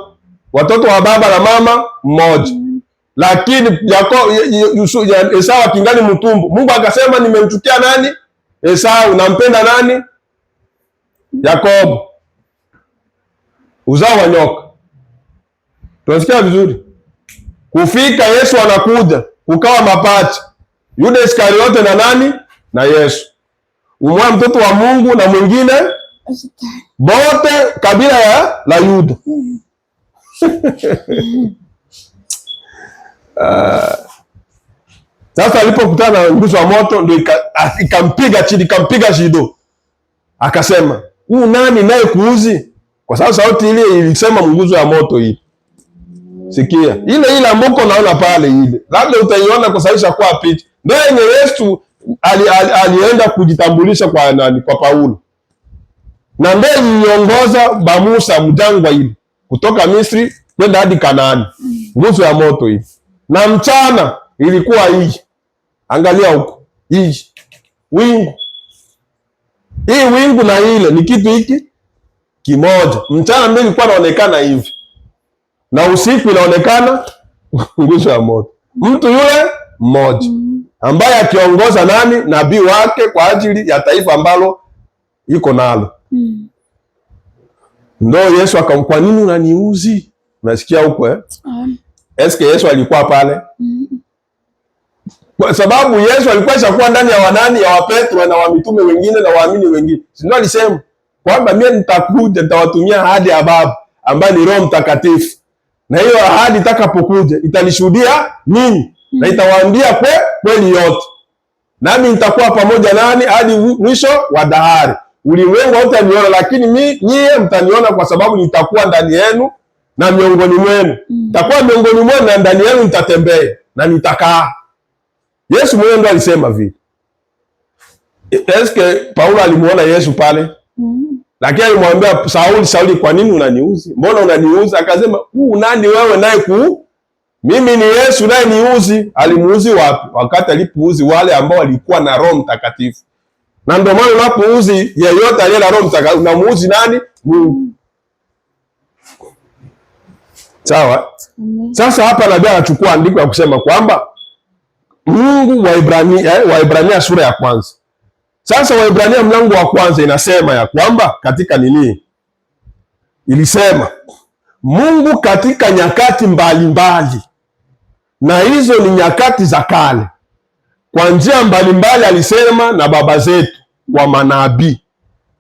watoto wa baba na mama mmoja. Lakini Esau akingali mtumbo, Mungu akasema nimemchukia nani? Esau, nampenda nani? Yakobo. Uzao wa nyoka. Tunasikia vizuri? Kufika Yesu anakuja, ukawa mapacha. Yuda Iskariote na nani? Na Yesu. Umwa mtoto wa Mungu na mwingine bote kabila la Yuda. Sasa alipokutana na nguzo ya moto ndio ikampiga chini, ikampiga shido. Akasema, "Huu nani naye kuuzi?" Kwa sababu sauti ile ilisema nguzo ya moto hii. Sikia. Ile amboko naona pale ile. Labda utaiona kwa sababu kwa picha. Ndio yenye Yesu alienda kujitambulisha kwa nani? Kwa Paulo. Na ndio iliongoza ba Musa mjangwa ile kutoka Misri kwenda hadi Kanaani. Nguzo ya moto hii. Na mchana ilikuwa hii. Angalia huko. Hii. Wingu. Hii wingu na ile ni kitu hiki kimoja. Mchana ndio ilikuwa inaonekana hivi. Na usiku inaonekana nguzo ya moto. Mtu yule mmoja ambaye akiongoza nani? Nabii wake kwa ajili ya taifa ambalo iko nalo. Ndio Yesu akamwambia, nini unaniuzi? Unasikia huko Eske Yesu alikuwa pale? Kwa sababu Yesu alikuwa shakuwa ndani ya wanani, ya Petro na wa mitume wengine na waamini wengine. Ndio alisema kwamba mimi nitakuja, nitawatumia ahadi ya Baba ambaye ni Roho Mtakatifu. Na hiyo ahadi itakapokuja itanishuhudia mimi na itawaambia kweli yote. Nami nitakuwa pamoja nani hadi mwisho wa dahari. Ulimwengu hautaniona, lakini nyie mtaniona kwa sababu nitakuwa ndani yenu na miongoni mwenu. Nitakuwa miongoni mwenu na ndani yenu nitatembea na nitakaa. Yesu mwenyewe ndo alisema vile. Eske Paulo alimuona Yesu pale? Lakini alimwambia Sauli, Sauli, kwa nini unaniuzi? Mbona unaniuzi? Akasema, nani wewe naye mimi ni Yesu naye niuzi. Alimuuzi wapi? Wakati alipouzi wale ambao walikuwa na Roho Mtakatifu. Na ndio maana unapouzi yeyote aliye na Roho Mtakatifu unamuuzi nani? Mungu. Sawa? Sasa hapa nabii anachukua andiko ya kusema kwamba Mungu Waebrania sura ya kwanza. Sasa Waebrania mlango wa kwanza inasema ya kwamba katika nini? Ilisema Mungu katika nyakati mbalimbali, na hizo ni nyakati za kale, kwa njia mbalimbali alisema na baba zetu kwa manabii,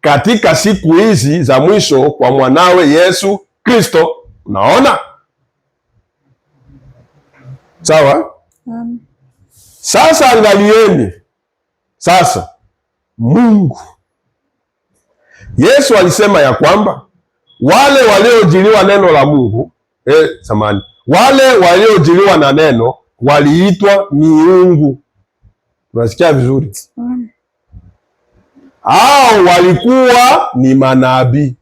katika siku hizi za mwisho kwa mwanawe Yesu Kristo. Unaona? Sawa? Sasa angalieni sasa, Mungu Yesu alisema ya kwamba wale waliojiliwa neno la Mungu wale waliojiliwa na neno waliitwa miungu. Unasikia vizuri? Hao walikuwa ni manabii.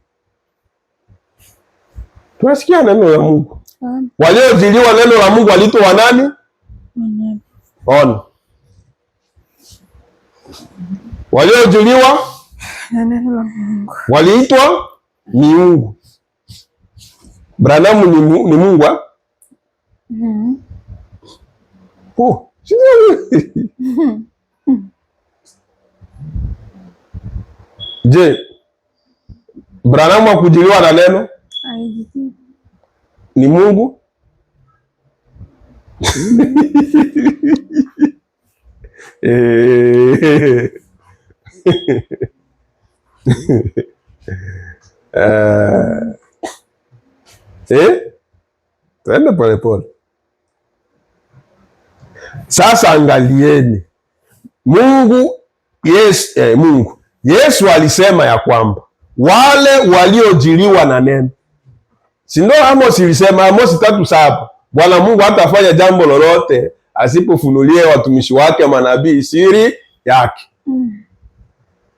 Tunasikia neno la Mungu. Waliojiliwa neno la Mungu waliitwa nani? Ona. Waliojiliwa na neno la Mungu waliitwa miungu. Branamu ni Mungu ah? Je, Branamu hakujiliwa na neno? Ni Mungu? Twende polepole. Sasa angalieni Mungu Yesu alisema ya kwamba wale waliojiliwa na neno, si ndio? Amos ilisema, Amos 3:7, Bwana Mungu hatafanya jambo lolote asipofunulie watumishi wake manabii siri yake.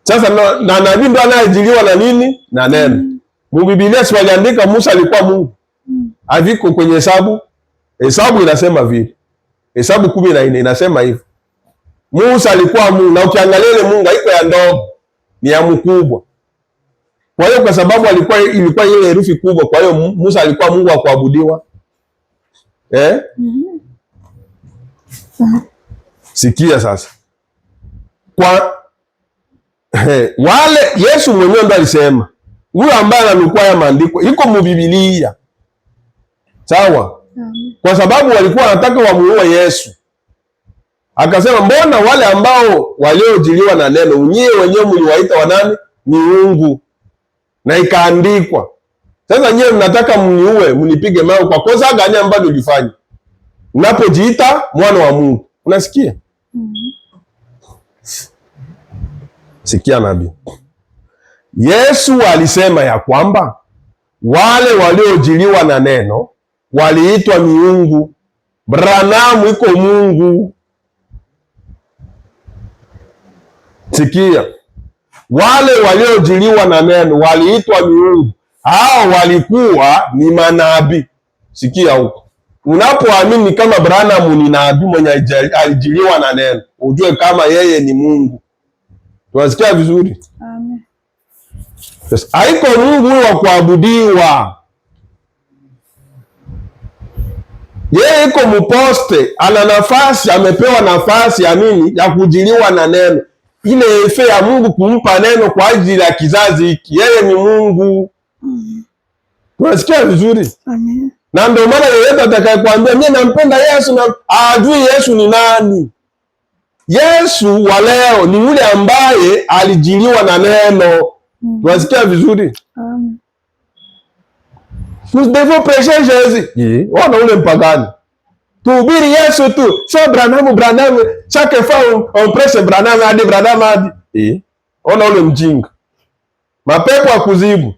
Sasa na nabii ndo anayejiliwa na nini? Na neno. Biblia si waliandika Musa alikuwa Mungu? Haviko kwenye Hesabu inasema vile. Hesabu 14 inasema hivyo. Musa alikuwa Mungu, na ukiangalia ile Mungu haiko ya ndogo, ni ya mkubwa. Kwa hiyo kwa sababu ilikuwa ile herufi kubwa, kwa hiyo Musa alikuwa Mungu wa kuabudiwa. Sikia sasa. Wale Yesu mwenyewe ndo alisema, huyo ambaye ananukua ya maandiko iko mu Biblia. Sawa? Kwa sababu walikuwa wanataka wamuue Yesu. Akasema, mbona wale ambao waliojiliwa na neno nyie wenyewe mliwaita wanani? Miungu. Na ikaandikwa. Sasa nyie mnataka mniue, mnipige mawe kwa kosa gani ambalo nilifanya? Mnapojiita mwana wa Mungu. Unasikia? Sikia nabii. Yesu alisema ya kwamba wale waliojiliwa na neno waliitwa miungu. Branamu iko Mungu. Sikia. Wale waliojiliwa na neno waliitwa miungu. Hao walikuwa ni manabii. Sikia huko. Unapoamini kama Branamu ni nabii mwenye alijiliwa na neno, ujue kama yeye ni Mungu. Tunasikia vizuri? Amen. Yes. Haiko Mungu wa kuabudiwa. Yeye iko muposte, ana nafasi, amepewa nafasi ya nini? Ya kujiliwa na neno. Ile efe ya Mungu kumpa neno kwa ajili ya kizazi hiki. Yeye ni Mungu. Tunasikia vizuri? Amen. Na ndio maana yeyote atakayekwambia mimi nampenda Yesu na ajui Yesu ni nani. Yesu wa leo ni yule ambaye alijiliwa na neno. Tunasikia vizuri? Amen. Nous devons prêcher Jésus. Ona ule mpagani. Tuhubiri Yesu tu. Sio Branham. Chaque fois on prêche Branham hadi. Ona ule mjinga. Mapepo ya kuzibu.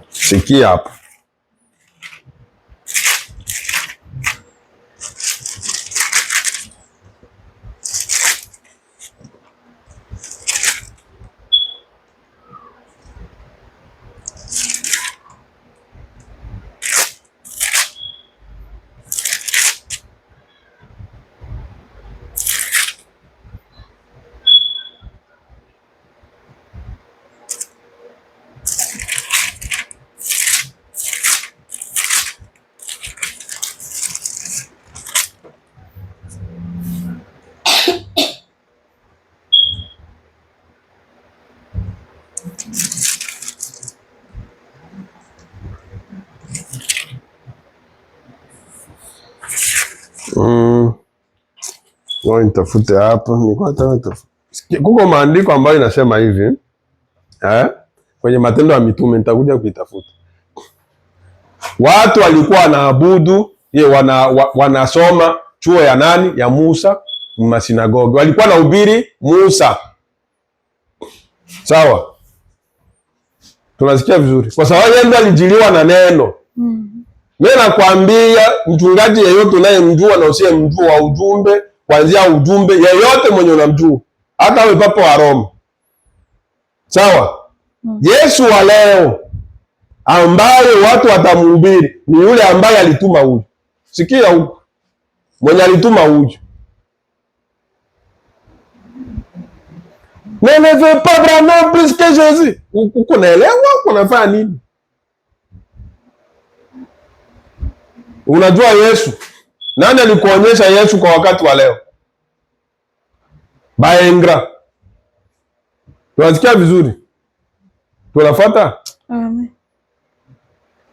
Sikia hapa. Nitafute hapo. Kuko maandiko ambayo inasema hivi kwenye Matendo ya Mitume, nitakuja kuitafuta. Watu walikuwa wanaabudu wanasoma chuo ya nani? Ya Musa, masinagogi walikuwa na ubiri Musa. Sawa, tunasikia vizuri, kwa sababu yeye ndo alijiliwa na neno. Mimi nakwambia mchungaji yeyote unayemjua na usiyemjua wa ujumbe, kuanzia ujumbe yeyote mwenye unamjua, hata awe papa wa Roma, sawa. Yesu wa leo ambaye watu watamhubiri ni yule ambaye alituma huyu. Sikia huko, mwenye alituma huyu. Ne veux pas vraiment plus que Jésus. Uko naelewa unafanya nini? Unajua Yesu. Nani alikuonyesha Yesu kwa wakati wa leo? Baengra. Tunasikia vizuri? Tunafuata? Amen.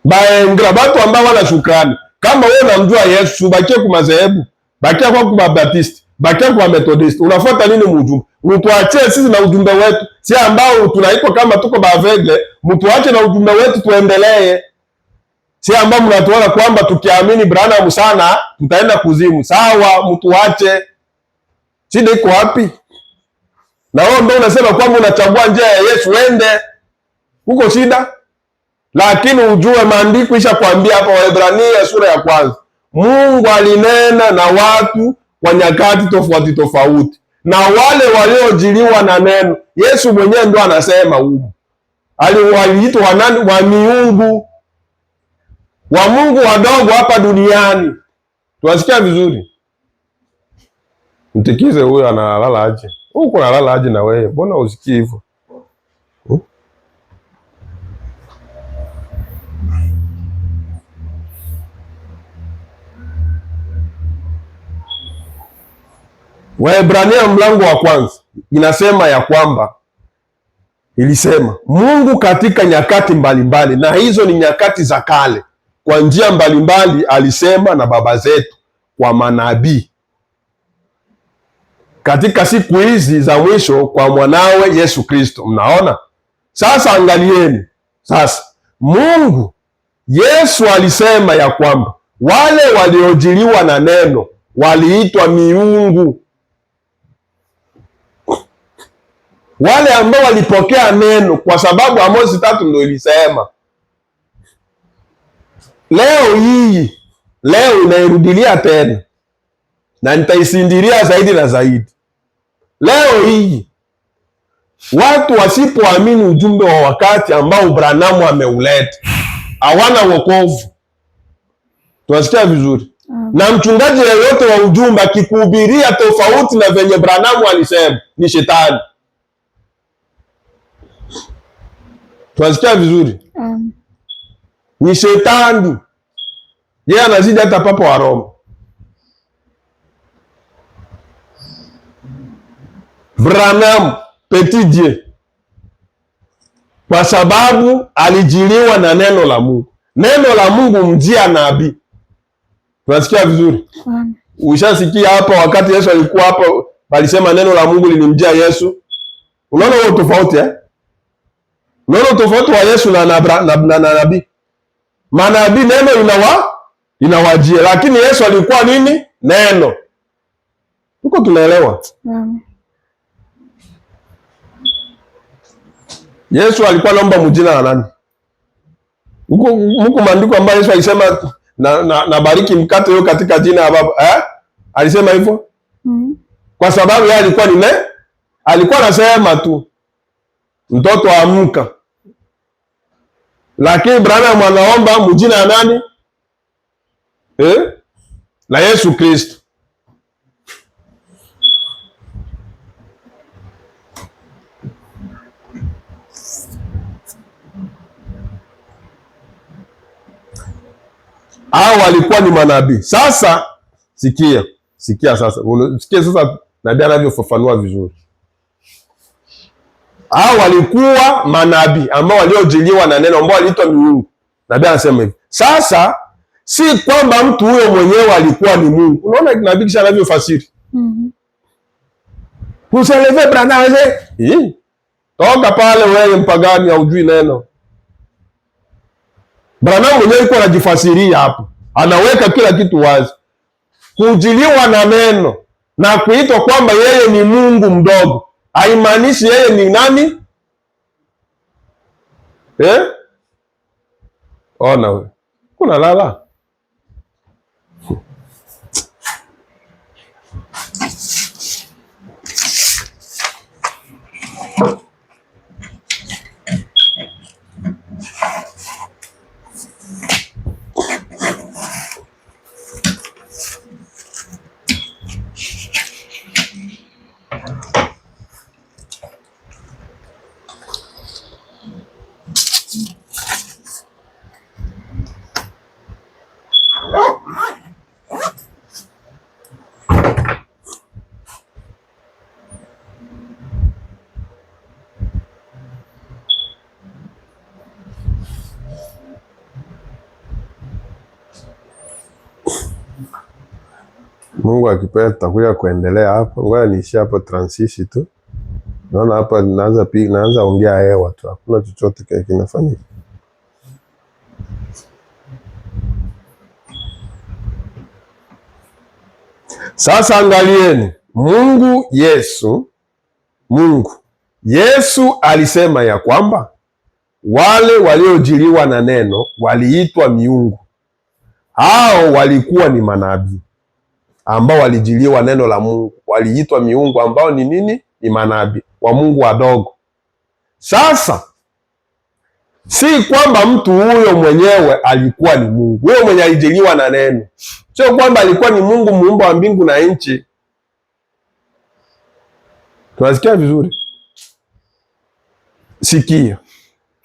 Baengra, watu ambao wana shukrani. Kama wewe unamjua Yesu, bakie kwa madhehebu, bakie kwa Baptist, bakie kwa Methodist. Unafuata nini mjumbe? Mtuachie sisi na ujumbe wetu. Si ambao tunaitwa kama tuko bavegle, mtuache na ujumbe wetu tuendelee. Si ambao mnatuona kwamba tukiamini Branham sana tutaenda kuzimu. Sawa, mtuache. Shida iko wapi? Na wewe ndio unasema kwamba unachagua njia ya Yesu wende. Huko shida? Lakini ujue maandiko isha kuambia hapa, Waebrania sura ya 1. Mungu alinena na watu kwa nyakati tofauti tofauti. Na wale waliojiliwa na neno, Yesu mwenyewe ndo anasema huko. Aliwaitwa wanani? Wa miungu. Wa Mungu wadogo hapa duniani. Tuwasikia vizuri? Mtikize huyo analala aje. Huko analala aje na wewe? Mbona usikii hivyo? Waebrania mlango wa 1 inasema ya kwamba ilisema Mungu katika nyakati mbalimbali, na hizo ni nyakati za kale, kwa njia mbalimbali alisema na baba zetu kwa manabii. Katika siku hizi za mwisho kwa mwanawe Yesu Kristo. Mnaona? Sasa angalieni. Sasa Mungu Yesu alisema ya kwamba wale waliojiliwa na neno waliitwa miungu. Wale ambao walipokea neno, kwa sababu Amosi 3 ndio ilisema. Leo inairudilia tena na nitaisindiria zaidi na zaidi. Leo hii watu wasipoamini ujumbe wa wakati ambao Branham ameuleta, hawana wokovu. Tunasikia vizuri? Na mchungaji yeyote wa ujumbe akikuhubiria tofauti na venye Branham alisema, ni shetani. Tunasikia vizuri? Ni shetani. Yeye anazidi hata papa wa Roma. Branham Petit Dieu, kwa sababu alijiliwa na neno la Mungu. Neno la Mungu mjia nabii. Tunasikia vizuri? Ushasikia hapa wakati Yesu alikuwa hapa, walisema neno la Mungu lilimjia Yesu. Unaona huo tofauti Unaona tofauti wa Yesu na nabii. Manabii neno inawajia, lakini Yesu alikuwa nini? Neno. Huko tunaelewa? Yesu alikuwa naomba mjina na nani? Huko maandiko ambayo Yesu alisema na bariki mkate huo katika jina la Baba. Alisema hivyo? Kwa sababu yeye alikuwa ni alikuwa anasema tu mtoto amka. Lakini Branham anaomba mjina ya nani? La Yesu Kristo. Hao walikuwa ni manabii. Sasa sikia sasa. Sikia sasa nabii anavyofafanua vizuri. Hao walikuwa manabii ambao waliojiliwa na neno, ambao waliitwa miungu. Nabii anasema hivi. Sasa si kwamba mtu huyo mwenyewe alikuwa ni Mungu. Unaona nabii kisha anavyofasiri. Useleve brana wewe. Toka pale wewe mpagani haujui neno. Branham mwenyewe yuko anajifasiria hapo. Anaweka kila kitu wazi. Kujiliwa na neno na kuitwa kwamba yeye ni Mungu mdogo haimaanishi yeye ni nani? Ona wewe. Kuna lala. Mungu akipenda tutakuja kuendelea hapo. Ngoja niishie hapo transisi tu. Naona hapa naanza ongea hewa tu. Hakuna chochote kile kinafanyika. Sasa angalieni. Mungu Yesu alisema ya kwamba wale waliojiliwa na neno waliitwa miungu. Hao walikuwa ni manabii ambao walijiliwa neno la Mungu, waliitwa miungu ambao ni nini? Ni manabii wa Mungu wadogo. Sasa si kwamba mtu huyo mwenyewe alikuwa ni Mungu, huyo mwenye alijiliwa na neno, sio kwamba alikuwa ni Mungu muumba wa mbingu na nchi. Tunasikia vizuri? Sikia,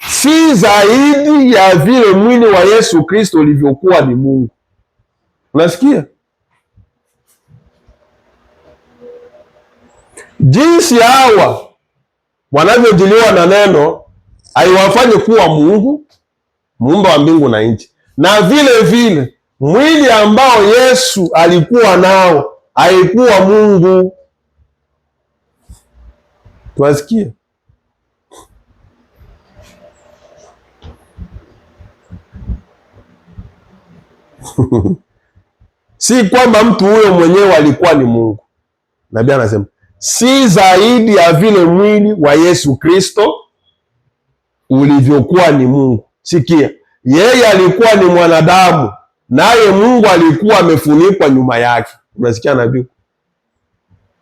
si zaidi ya vile mwili wa Yesu Kristo ulivyokuwa ni Mungu. Unasikia? Jinsi hawa wanavyojiliwa na neno haiwafanye kuwa Mungu muumba wa mbingu na nchi, na vile vile mwili ambao Yesu alikuwa nao haikuwa Mungu. Tuwasikie? Si kwamba mtu huyo mwenyewe alikuwa ni Mungu. Nabii anasema si zaidi ya vile mwili wa Yesu Kristo ulivyokuwa ni Mungu. Sikia, yeye alikuwa ni mwanadamu, naye Mungu alikuwa amefunikwa nyuma yake. Unasikia nabii?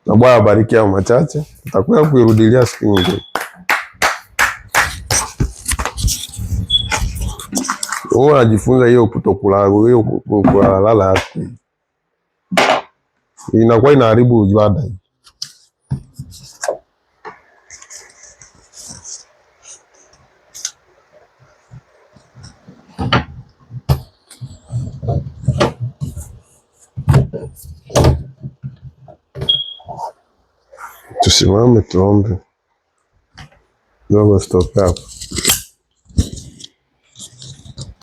Na Bwana abariki hao machache, tutakuwa kuirudilia siku nyingine. Wewe unajifunza hiyo kutokulala hapo. Inakuwa inaharibu ibada hii. Tusimame tuombe. Ndio stop hapo.